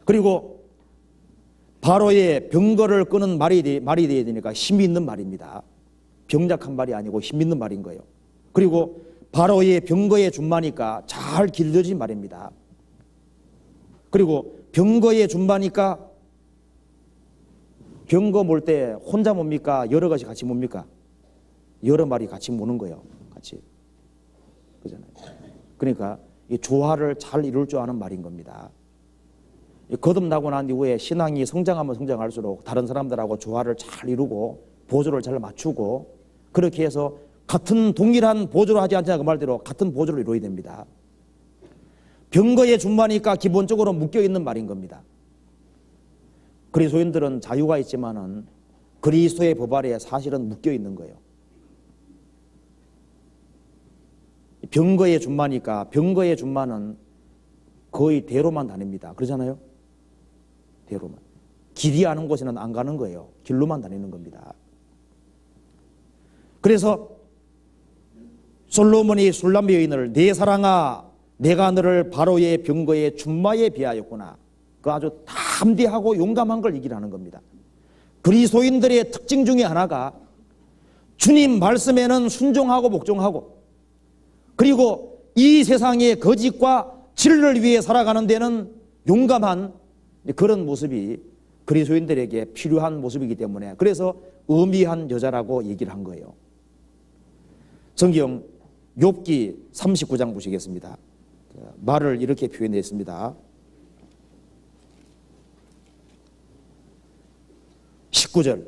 그리고 바로의 병거를 끄는 말이 되어야 되니까 힘이 있는 말입니다. 병약한 말이 아니고 힘 있는 말인 거예요. 그리고 바로의 병거의 준마니까 잘 길러진 말입니다. 그리고 병거의 준마니까 병거 몰 때 혼자 뭡니까? 여러 가지 같이 뭡니까? 여러 마리 같이 모는 거예요. 같이. 그잖아요. 그러니까 이 조화를 잘 이룰 줄 아는 말인 겁니다. 거듭나고 난 이후에 신앙이 성장하면 성장할수록 다른 사람들하고 조화를 잘 이루고 보조를 잘 맞추고 그렇게 해서 같은 동일한 보조를 하지 않잖아요. 그 말대로 같은 보조를 이루어야 됩니다. 병거의 준마니까 기본적으로 묶여있는 말인 겁니다. 그리스도인들은 자유가 있지만은 그리스도의 법 아래에 사실은 묶여있는 거예요. 병거의 준마니까 병거의 준마는 거의 대로만 다닙니다. 그러잖아요. 대로만. 길이 아는 곳에는 안 가는 거예요. 길로만 다니는 겁니다. 그래서 솔로몬이 술람 여인을 내 사랑아 내가 너를 바로의 병거의 준마에 비하였구나. 그 아주 담대하고 용감한 걸 얘기하는 겁니다. 그리스도인들의 특징 중에 하나가 주님 말씀에는 순종하고 복종하고 그리고 이 세상의 거짓과 진리를 위해 살아가는 데는 용감한 그런 모습이 그리스도인들에게 필요한 모습이기 때문에 그래서 엄위한 여자라고 얘기를 한 거예요. 성경 욥기 39장 보시겠습니다. 말을 이렇게 표현했습니다. 19절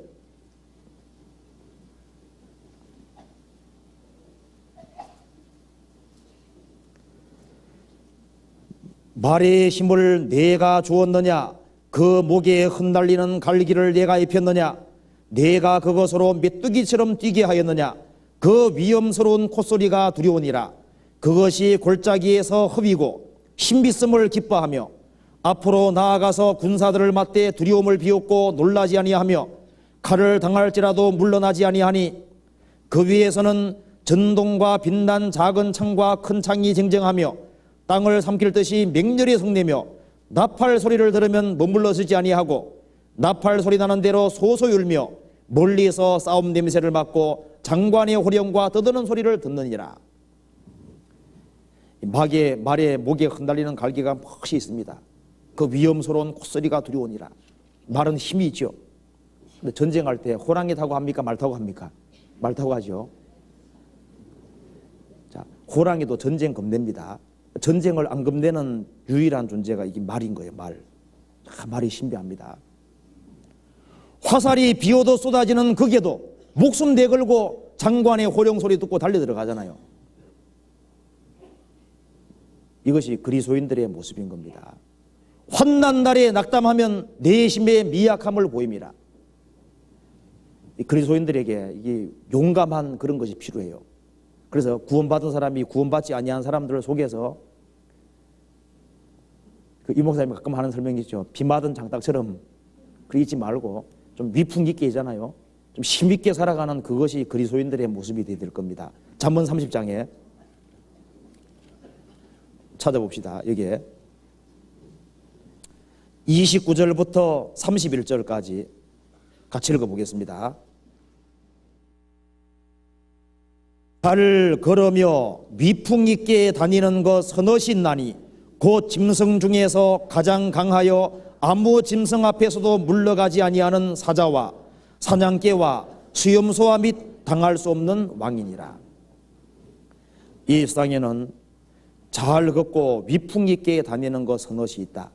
말의 힘을 내가 주었느냐? 그 목에 흩날리는 갈기를 내가 입혔느냐? 내가 그것으로 메뚜기처럼 뛰게 하였느냐? 그 위험스러운 콧소리가 두려우니라. 그것이 골짜기에서 흡이고 신비성을 기뻐하며 앞으로 나아가서 군사들을 맞대 두려움을 비웃고 놀라지 아니하며 칼을 당할지라도 물러나지 아니하니 그 위에서는 전동과 빛난 작은 창과 큰 창이 쟁쟁하며 땅을 삼킬 듯이 맹렬히 성내며 나팔 소리를 들으면 머물러서지 아니하고 나팔 소리 나는 대로 소소히 울며 멀리서 싸움 냄새를 맡고 장관의 호령과 떠드는 소리를 듣느니라. 말의 목에 흩날리는 갈기가 몫이 있습니다. 그 위험스러운 콧소리가 두려우니라. 말은 힘이 있죠. 근데 전쟁할 때 호랑이 타고 합니까? 말 타고 합니까? 말 타고 하죠. 자, 호랑이도 전쟁 겁냅니다. 전쟁을 안 겁내는 유일한 존재가 이게 말인 거예요. 말이 신비합니다. 화살이 비오도 쏟아지는 극에도 목숨 내걸고 장관의 호령 소리 듣고 달려 들어가잖아요. 이것이 그리스도인들의 모습인 겁니다. 환난 날에 낙담하면 내심의 미약함을 보입니다. 그리스도인들에게 이게 용감한 그런 것이 필요해요. 그래서 구원받은 사람이 구원받지 아니한 사람들을 속에서 이 목사님이 가끔 하는 설명이 있죠. 비 맞은 장닭처럼 그렇게 있지 말고 좀 위풍 있게 있잖아요. 좀 힘있게 살아가는 그것이 그리스도인들의 모습이 되어야 될 겁니다. 잠언 30장에 찾아봅시다. 여기에 29절부터 31절까지 같이 읽어보겠습니다. 잘 걸으며 위풍 있게 다니는 것 서너시 나니 곧 짐승 중에서 가장 강하여 아무 짐승 앞에서도 물러가지 아니하는 사자와 사냥개와 수염소와 및 당할 수 없는 왕이니라. 이 세상에는 잘 걷고 위풍 있게 다니는 것 서너시 있다.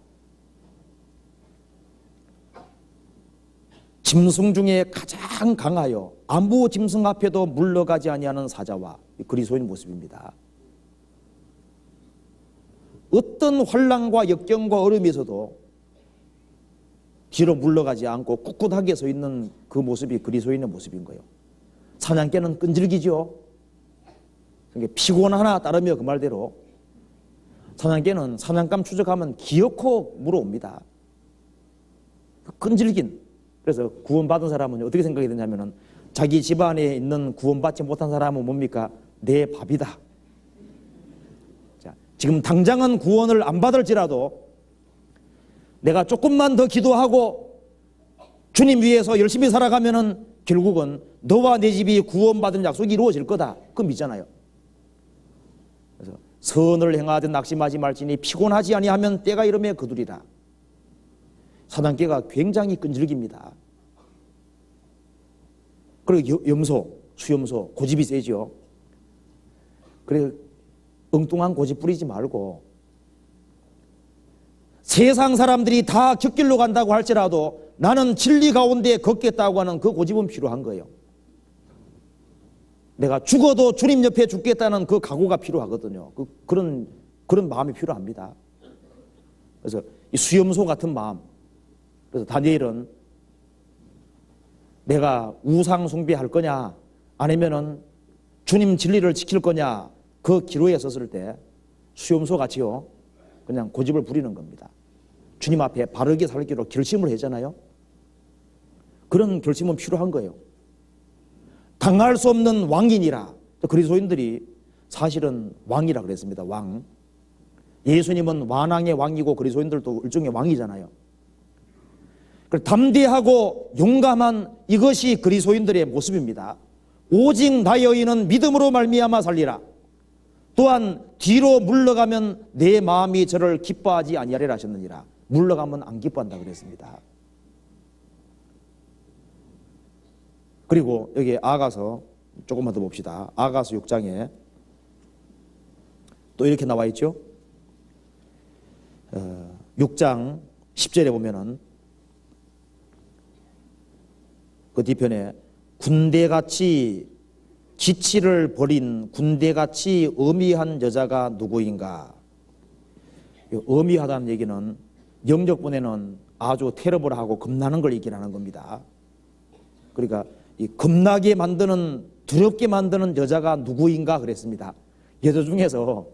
짐승 중에 가장 강하여 아무 짐승 앞에도 물러가지 아니하는 사자와 그리스도인 모습입니다. 어떤 환난과 역경과 어려움에서도 뒤로 물러가지 않고 꿋꿋하게 서 있는 그 모습이 그리스도인의 모습인 거예요. 사냥개는 끈질기죠. 피곤하나 따르며 그 말대로 사냥개는 사냥감 추적하면 기어코 물어옵니다. 끈질긴. 그래서 구원받은 사람은 어떻게 생각이 드냐면은 자기 집안에 있는 구원받지 못한 사람은 뭡니까? 내 밥이다. 자, 지금 당장은 구원을 안 받을지라도 내가 조금만 더 기도하고 주님 위해서 열심히 살아가면은 결국은 너와 내 집이 구원받은 약속이 이루어질 거다. 그거 믿잖아요. 그래서 선을 행하든 낙심하지 말지니 피곤하지 아니하면 때가 이르매 거두리라. 사냥개가 굉장히 끈질깁니다. 그리고 염소, 수염소, 고집이 세죠. 그래 엉뚱한 고집 부리지 말고 세상 사람들이 다 곁길로 간다고 할지라도 나는 진리 가운데 걷겠다고 하는 그 고집은 필요한 거예요. 내가 죽어도 주님 옆에 죽겠다는 그 각오가 필요하거든요. 그런 마음이 필요합니다. 그래서 이 수염소 같은 마음. 그래서 다니엘은 내가 우상 숭배할 거냐 아니면은 주님 진리를 지킬 거냐 그 기로에 섰을 때 수염소 같이요 그냥 고집을 부리는 겁니다. 주님 앞에 바르게 살기로 결심을 했잖아요. 그런 결심은 필요한 거예요. 당할 수 없는 왕이니라. 그리스도인들이 사실은 왕이라 그랬습니다. 왕. 예수님은 완왕의 왕이고 그리스도인들도 일종의 왕이잖아요. 담대하고 용감한 이것이 그리스도인들의 모습입니다. 오직 나의 의인은 믿음으로 말미암아 살리라. 또한 뒤로 물러가면 내 마음이 저를 기뻐하지 아니하리라 하셨느니라. 물러가면 안 기뻐한다 그랬습니다. 그리고 여기 아가서 조금만 더 봅시다. 아가서 6장에 또 이렇게 나와 있죠. 6장 10절에 보면은 그 뒤편에 군대같이 지치를 버린 군대같이 어미한 여자가 누구인가. 어미하다는 얘기는 영적분에는 아주 테러블하고 겁나는 걸 얘기하는 겁니다. 그러니까 이 겁나게 만드는, 두렵게 만드는 여자가 누구인가 그랬습니다. 여자 중에서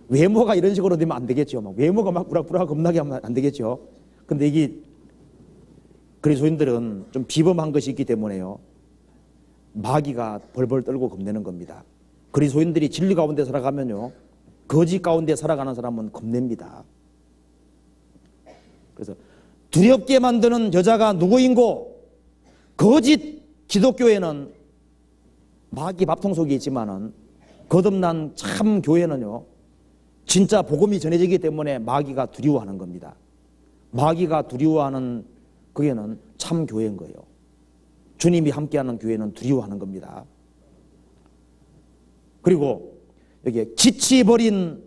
외모가 이런 식으로 되면 안 되겠죠. 막 외모가 막 부락부락 겁나게 하면 안 되겠죠. 근데 이게 그리스도인들은 좀 비범한 것이 있기 때문에요, 마귀가 벌벌 떨고 겁내는 겁니다. 그리스도인들이 진리 가운데 살아가면요, 거짓 가운데 살아가는 사람은 겁냅니다. 그래서 두렵게 만드는 여자가 누구인고, 거짓 기독교에는 마귀 밥통 속에 있지만은 거듭난 참 교회는요, 진짜 복음이 전해지기 때문에 마귀가 두려워하는 겁니다. 마귀가 두려워하는 교회는 참 교회인 거예요. 주님이 함께하는 교회는 두려워하는 겁니다. 그리고 여기에 기치버린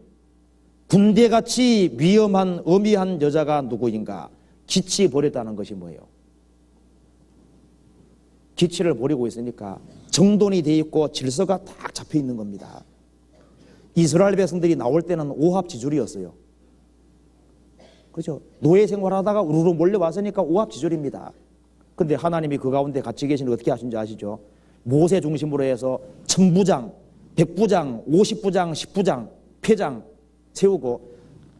군대같이 위험한 어미한 여자가 누구인가? 기치버렸다는 것이 뭐예요? 기치를 버리고 있으니까 정돈이 되어 있고 질서가 딱 잡혀 있는 겁니다. 이스라엘 백성들이 나올 때는 오합지졸이었어요. 그렇죠? 노예 생활하다가 우르르 몰려왔으니까 오합지졸입니다. 근데 하나님이 그 가운데 같이 계시는 어떻게 하신지 아시죠? 모세 중심으로 해서 1000부장, 100부장, 50부장, 10부장, 패장 세우고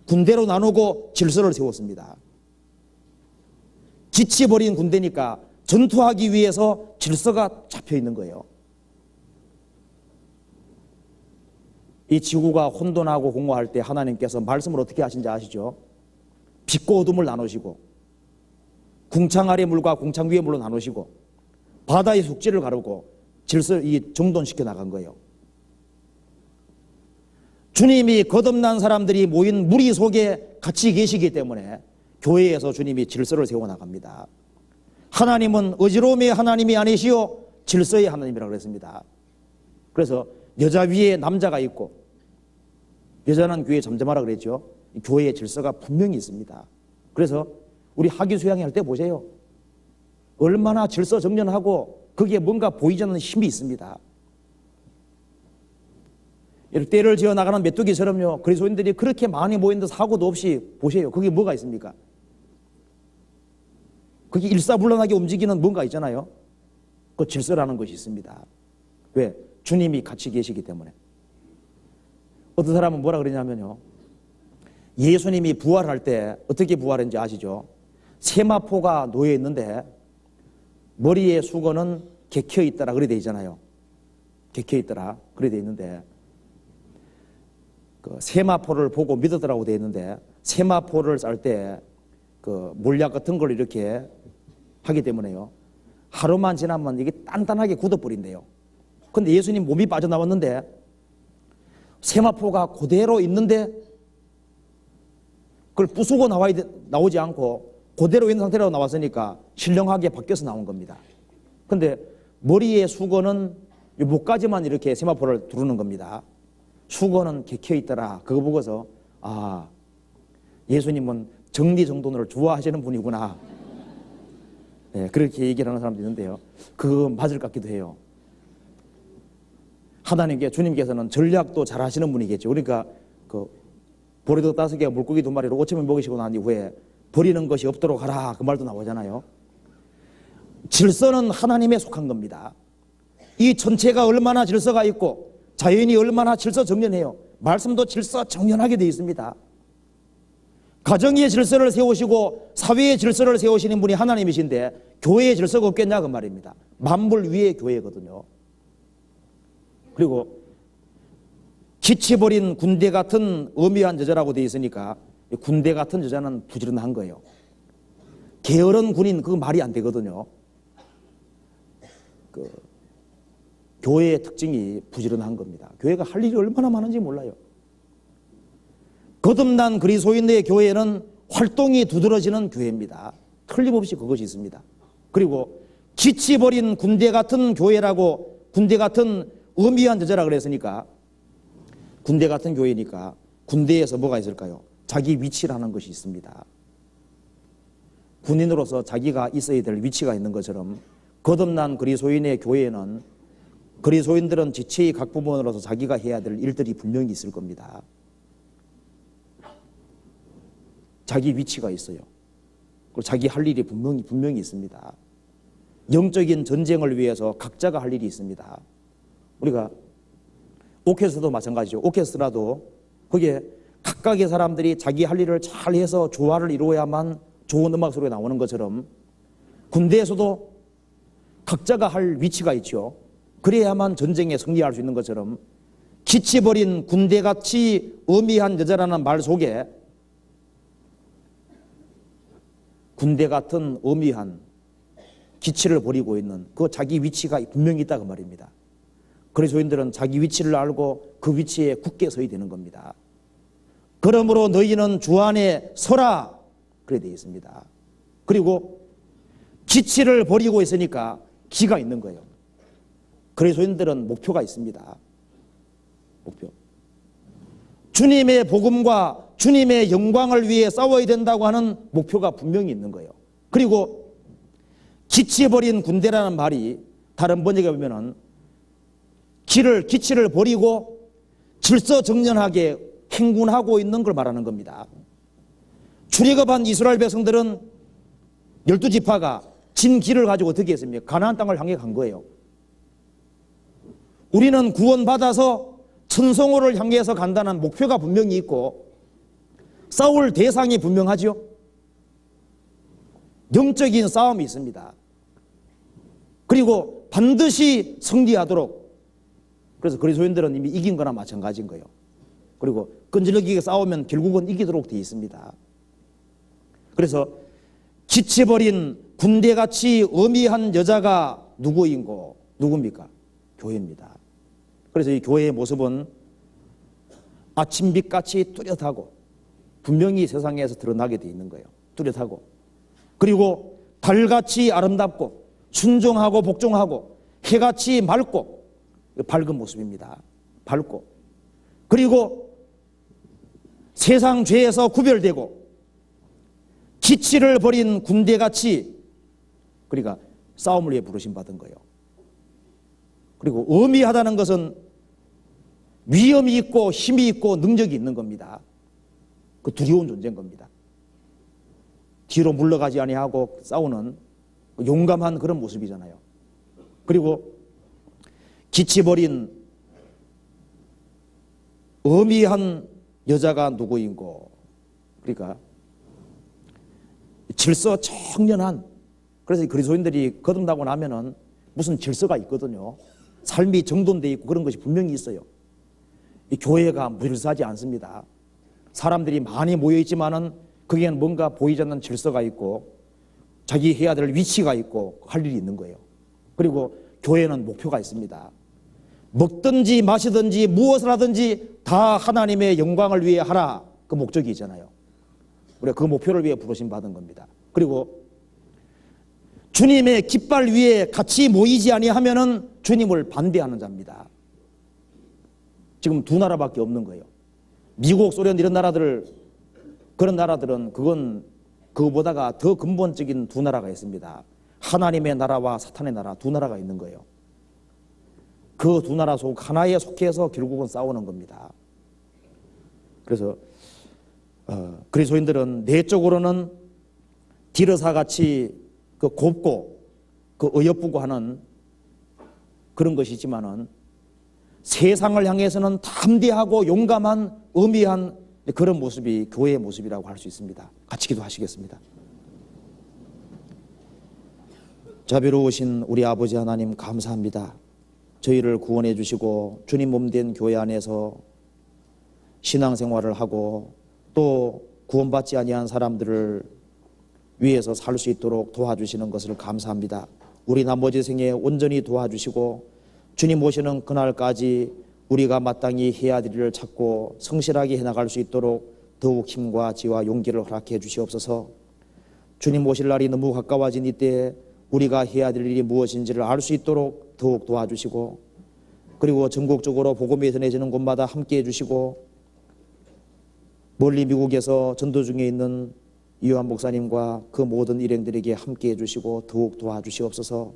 군대로 나누고 질서를 세웠습니다. 지치버린 군대니까 전투하기 위해서 질서가 잡혀 있는 거예요. 이 지구가 혼돈하고 공허할 때 하나님께서 말씀을 어떻게 하신지 아시죠? 빛과 어둠을 나누시고 궁창 아래 물과 궁창 위의 물로 나누시고 바다의 숙지를 가르고 질서 이 정돈시켜 나간 거예요. 주님이 거듭난 사람들이 모인 무리 속에 같이 계시기 때문에 교회에서 주님이 질서를 세워 나갑니다. 하나님은 어지러움의 하나님이 아니시오 질서의 하나님이라고 그랬습니다. 그래서 여자 위에 남자가 있고 여자는 교회에 잠잠하라 그랬죠. 교회의 질서가 분명히 있습니다. 그래서 우리 학위 수양회 할 때 보세요. 얼마나 질서 정연하고 거기에 뭔가 보이지 않는 힘이 있습니다. 때를 지어 나가는 메뚜기처럼요, 그리스도인들이 그렇게 많이 모였는데 사고도 없이 보세요. 거기 뭐가 있습니까? 거기 일사불란하게 움직이는 뭔가 있잖아요. 그 질서라는 것이 있습니다. 왜? 주님이 같이 계시기 때문에. 어떤 사람은 뭐라 그러냐면요, 예수님이 부활할 때 어떻게 부활했는지 아시죠? 세마포가 놓여 있는데 머리에 수건은 개켜 있더라 그래 돼 있잖아요. 개켜 있더라 그래 돼 있는데 그 세마포를 보고 믿었더라고 돼 있는데 세마포를 쌀 때 그 몰약 같은 걸 이렇게 하기 때문에요, 하루만 지나면 이게 단단하게 굳어버린대요. 근데 예수님 몸이 빠져나왔는데 세마포가 그대로 있는데 그걸 부수고 나오지 않고 그대로 있는 상태로 나왔으니까 신령하게 바뀌어서 나온 겁니다. 근데 머리에 수건은 목까지만 이렇게 세마포를 두르는 겁니다. 수건은 개켜 있더라. 그거 보고서 아, 예수님은 정리정돈을 좋아하시는 분이구나. 네, 그렇게 얘기를 하는 사람도 있는데요, 그거 맞을 것 같기도 해요. 하나님께, 주님께서는 전략도 잘 하시는 분이겠죠. 그러니까 그 보리도 5개와 물고기 2마리로 5천명 먹이시고 난 이후에 버리는 것이 없도록 하라 그 말도 나오잖아요. 질서는 하나님에 속한 겁니다. 이 전체가 얼마나 질서가 있고 자연이 얼마나 질서 정연해요. 말씀도 질서 정연하게 되어 있습니다. 가정의 질서를 세우시고 사회의 질서를 세우시는 분이 하나님이신데 교회의 질서가 없겠냐 그 말입니다. 만물 위의 교회거든요. 그리고 기치버린 군대 같은 어미한 여자라고 되어 있으니까 군대 같은 여자는 부지런한 거예요. 게으른 군인 그거 말이 안 되거든요. 그 교회의 특징이 부지런한 겁니다. 교회가 할 일이 얼마나 많은지 몰라요. 거듭난 그리스도인의 교회는 활동이 두드러지는 교회입니다. 틀림없이 그것이 있습니다. 그리고 기치버린 군대 같은 교회라고, 군대 같은 어미한 여자라 그랬으니까 군대 같은 교회니까 군대에서 뭐가 있을까요? 자기 위치라는 것이 있습니다. 군인으로서 자기가 있어야 될 위치가 있는 것처럼 거듭난 그리스도인의 교회에는 그리스도인들은 지체의 각 부분으로서 자기가 해야 될 일들이 분명히 있을 겁니다. 자기 위치가 있어요. 그리고 자기 할 일이 분명히 있습니다. 영적인 전쟁을 위해서 각자가 할 일이 있습니다. 우리가 오케스트라도 마찬가지죠. 오케스트라도 거기에 각각의 사람들이 자기 할 일을 잘 해서 조화를 이루어야만 좋은 음악 소리가 나오는 것처럼 군대에서도 각자가 할 위치가 있죠. 그래야만 전쟁에 승리할 수 있는 것처럼 기치버린 군대같이 어미한 여자라는 말 속에 군대 같은 어미한 기치를 버리고 있는 그 자기 위치가 분명히 있다 그 말입니다. 그리스도인들은 자기 위치를 알고 그 위치에 굳게 서야 되는 겁니다. 그러므로 너희는 주 안에 서라 그래 되어 있습니다. 그리고 기치를 버리고 있으니까 기가 있는 거예요. 그리스도인들은 목표가 있습니다. 목표. 주님의 복음과 주님의 영광을 위해 싸워야 된다고 하는 목표가 분명히 있는 거예요. 그리고 기치버린 군대라는 말이 다른 번역에 보면은 기치를 버리고 질서정연하게 행군하고 있는 걸 말하는 겁니다. 출애굽한 이스라엘 백성들은 12지파가 진 길을 가지고 어떻게 했습니까? 가나안 땅을 향해 간 거예요. 우리는 구원받아서 천성호를 향해서 간다는 목표가 분명히 있고 싸울 대상이 분명하죠. 영적인 싸움이 있습니다. 그리고 반드시 승리하도록, 그래서 그리스도인들은 이미 이긴 거나 마찬가지인 거예요. 그리고 끈질기게 싸우면 결국은 이기도록 되어 있습니다. 그래서 지쳐버린 군대같이 어미한 여자가 누굽니까? 교회입니다. 그래서 이 교회의 모습은 아침빛같이 뚜렷하고 분명히 세상에서 드러나게 되어 있는 거예요. 뚜렷하고, 그리고 달같이 아름답고 순종하고 복종하고 해같이 맑고 밝은 모습입니다. 밝고, 그리고 세상 죄에서 구별되고 기치를 버린 군대같이, 그러니까 싸움을 위해 부르심 받은 거예요. 그리고 어미하다는 것은 위험이 있고 힘이 있고 능력이 있는 겁니다. 그 두려운 존재인 겁니다. 뒤로 물러가지 아니하고 싸우는 용감한 그런 모습이잖아요. 그리고 기치버린 어미한 여자가 누구인고, 그러니까 질서정연한, 그래서 그리스도인들이 거듭나고 나면은 무슨 질서가 있거든요. 삶이 정돈되어 있고 그런 것이 분명히 있어요. 이 교회가 무질서하지 않습니다. 사람들이 많이 모여 있지만은 거기에는 뭔가 보이지 않는 질서가 있고 자기 해야 될 위치가 있고 할 일이 있는 거예요. 그리고 교회는 목표가 있습니다. 먹든지 마시든지 무엇을 하든지 다 하나님의 영광을 위해 하라, 그 목적이 있잖아요. 우리가 그 목표를 위해 부르심 받은 겁니다. 그리고 주님의 깃발 위에 같이 모이지 아니하면은 주님을 반대하는 자입니다. 지금 두 나라밖에 없는 거예요. 미국, 소련 이런 나라들, 그런 나라들은 그거보다가 더 근본적인 두 나라가 있습니다. 하나님의 나라와 사탄의 나라, 두 나라가 있는 거예요. 그 두 나라 속 하나에 속해서 결국은 싸우는 겁니다. 그래서 그리스도인들은 내적으로는 디르사같이 그 곱고 그 어여쁘고 하는 그런 것이지만은 세상을 향해서는 담대하고 용감한 어미한 그런 모습이 교회의 모습이라고 할 수 있습니다. 같이 기도하시겠습니다. 자비로우신 우리 아버지 하나님, 감사합니다. 저희를 구원해 주시고 주님 몸된 교회 안에서 신앙생활을 하고 또 구원받지 아니한 사람들을 위해서 살 수 있도록 도와주시는 것을 감사합니다. 우리 나머지 생에 온전히 도와주시고 주님 오시는 그날까지 우리가 마땅히 해야 될 일을 찾고 성실하게 해나갈 수 있도록 더욱 힘과 지혜와 용기를 허락해 주시옵소서. 주님 오실 날이 너무 가까워진 이때 우리가 해야 될 일이 무엇인지를 알 수 있도록 더욱 도와주시고, 그리고 전국적으로 복음이 전해지는 곳마다 함께해 주시고, 멀리 미국에서 전도 중에 있는 이요한 목사님과 그 모든 일행들에게 함께해 주시고 더욱 도와주시옵소서.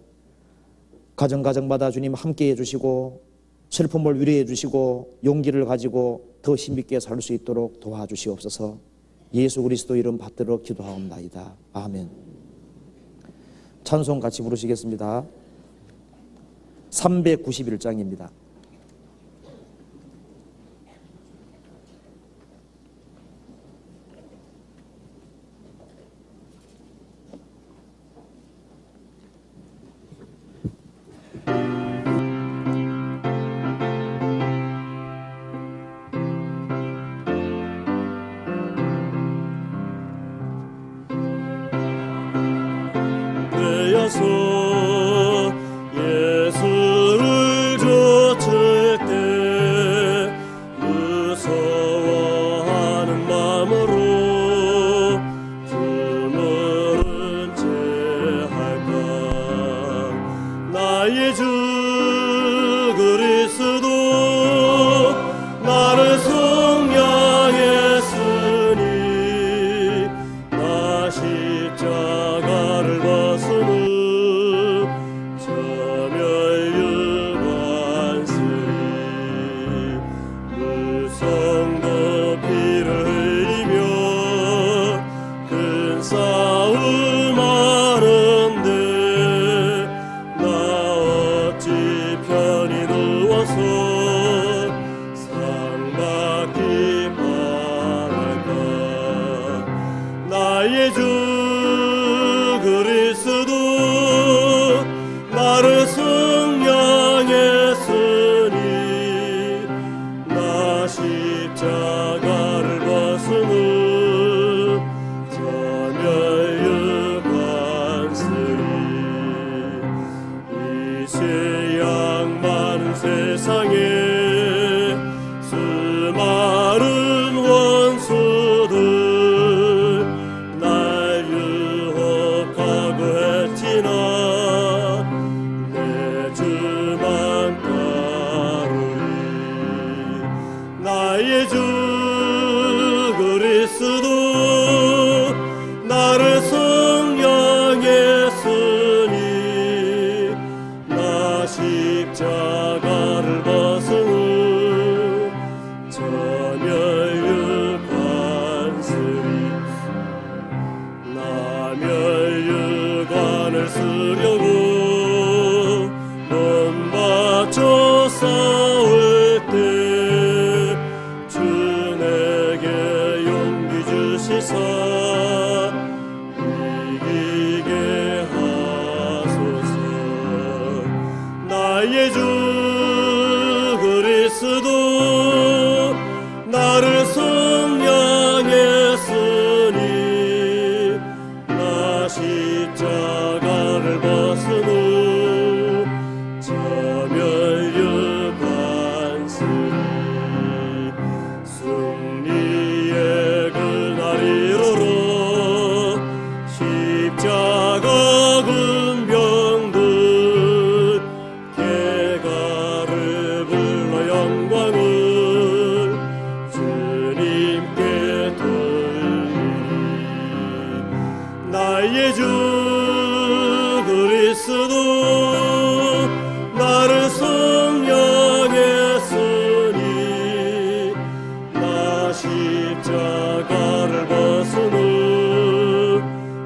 가정가정마다 주님 함께해 주시고 슬픔을 위로해 주시고 용기를 가지고 더 힘있게 살 수 있도록 도와주시옵소서. 예수 그리스도 이름 받들어 기도하옵나이다. 아멘. 찬송 같이 부르시겠습니다. 391장입니다. 되어서 예수를 좇을 때 무서워하는 마음으로 주물은 채 할까. 나의 주 그리스도 나를 속량했으니 나 십자가를 벗으니 무성도 피를 흘리며 큰 싸움하는데 나 어찌 편히 누워서 상받기 바랄까. 나의 주 그리스도 나를 속량했으니 나 십자가를 벗으니 저멸육안쓰리. 이 세상 많은 세상에 수많은 원수들 날 유혹하고 했지나 내 주만 따르리. 나의 주 그리스도 나를 속량했으니 나 십자가를 벗으니 저멸육안쓰리. 나 멸육안을 쓰려고 몸 바쳐 싸울 때 주 내게 용기 주시사 이기게 하소서. 나의 주 그리스도 나를 속량했으니 나 십자가를 벗으니 저멸육안쓰리. 승리의 그날 이르러 십자가 군병들 개가를 불러 영광을 주님께 돌리리. 나의 주 그리스도 나를 속량했으니 나 십자가를 벗으니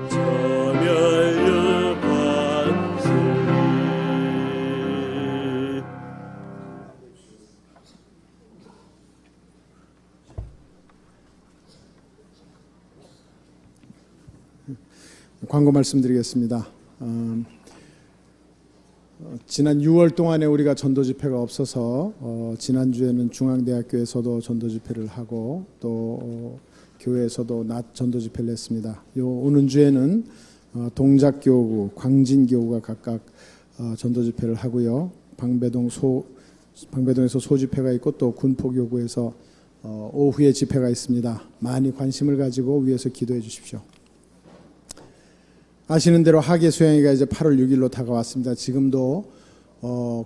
저멸육안쓰리. 광고 말씀드리겠습니다. 지난 6월 동안에 우리가 전도 집회가 없어서 지난주에는 중앙대학교에서도 전도 집회를 하고 또 교회에서도 낮 전도 집회를 했습니다. 오는 주에는 동작교구, 광진교구가 각각 전도 집회를 하고요. 방배동에서 소집회가 있고 또 군포교구에서 오후에 집회가 있습니다. 많이 관심을 가지고 위에서 기도해 주십시오. 아시는 대로 하계 수양회가 이제 8월 6일로 다가왔습니다. 지금도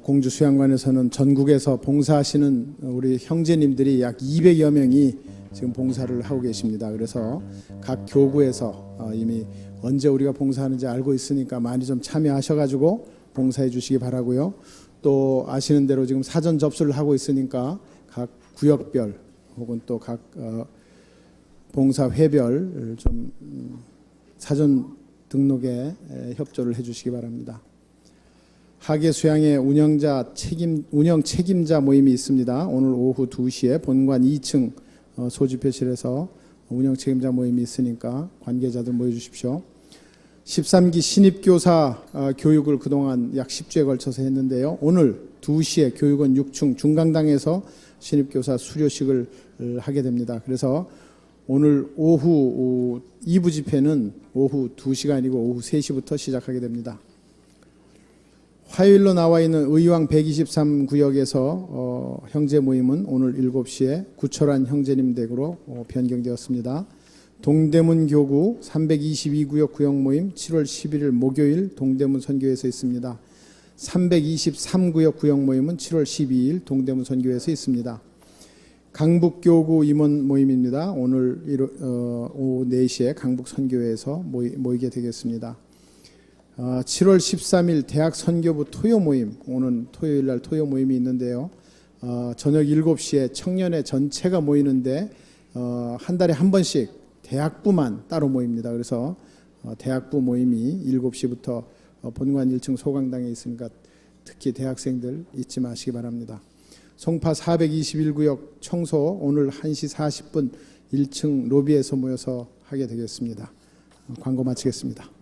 공주 수양관에서는 전국에서 봉사하시는 우리 형제님들이 약 200여 명이 지금 봉사를 하고 계십니다. 그래서 각 교구에서 이미 언제 우리가 봉사하는지 알고 있으니까 많이 좀 참여하셔가지고 봉사해 주시기 바라고요. 또 아시는 대로 지금 사전 접수를 하고 있으니까 각 구역별 혹은 또 각 봉사 회별 좀 사전 등록에 협조를 해주시기 바랍니다. 하계 수양회 운영 책임자 모임이 있습니다. 오늘 오후 2시에 본관 2층 소집회실에서 운영 책임자 모임이 있으니까 관계자들 모여주십시오. 13기 신입교사 교육을 그동안 약 10주에 걸쳐서 했는데요. 오늘 2시에 교육원 6층 중강당에서 신입교사 수료식을 하게 됩니다. 그래서 오늘 오후 2부 집회는 오후 2시가 아니고 오후 3시부터 시작하게 됩니다. 화요일로 나와 있는 의왕 123구역에서 형제 모임은 오늘 7시에 구철환 형제님 댁으로 변경되었습니다. 동대문 교구 322구역 구역 모임 7월 11일 목요일 동대문 선교회에서 있습니다. 323구역 구역 모임은 7월 12일 동대문 선교회에서 있습니다. 강북교구 임원 모임입니다. 오늘 오후 4시에 강북 선교회에서 모이게 되겠습니다. 7월 13일 대학 선교부 토요 모임, 오늘 토요일 날 토요 모임이 있는데요. 저녁 7시에 청년회 전체가 모이는데 한 달에 한 번씩 대학부만 따로 모입니다. 그래서 대학부 모임이 7시부터 본관 1층 소강당에 있으니까 특히 대학생들 잊지 마시기 바랍니다. 송파 421구역 청소 오늘 1시 40분 1층 로비에서 모여서 하게 되겠습니다. 광고 마치겠습니다.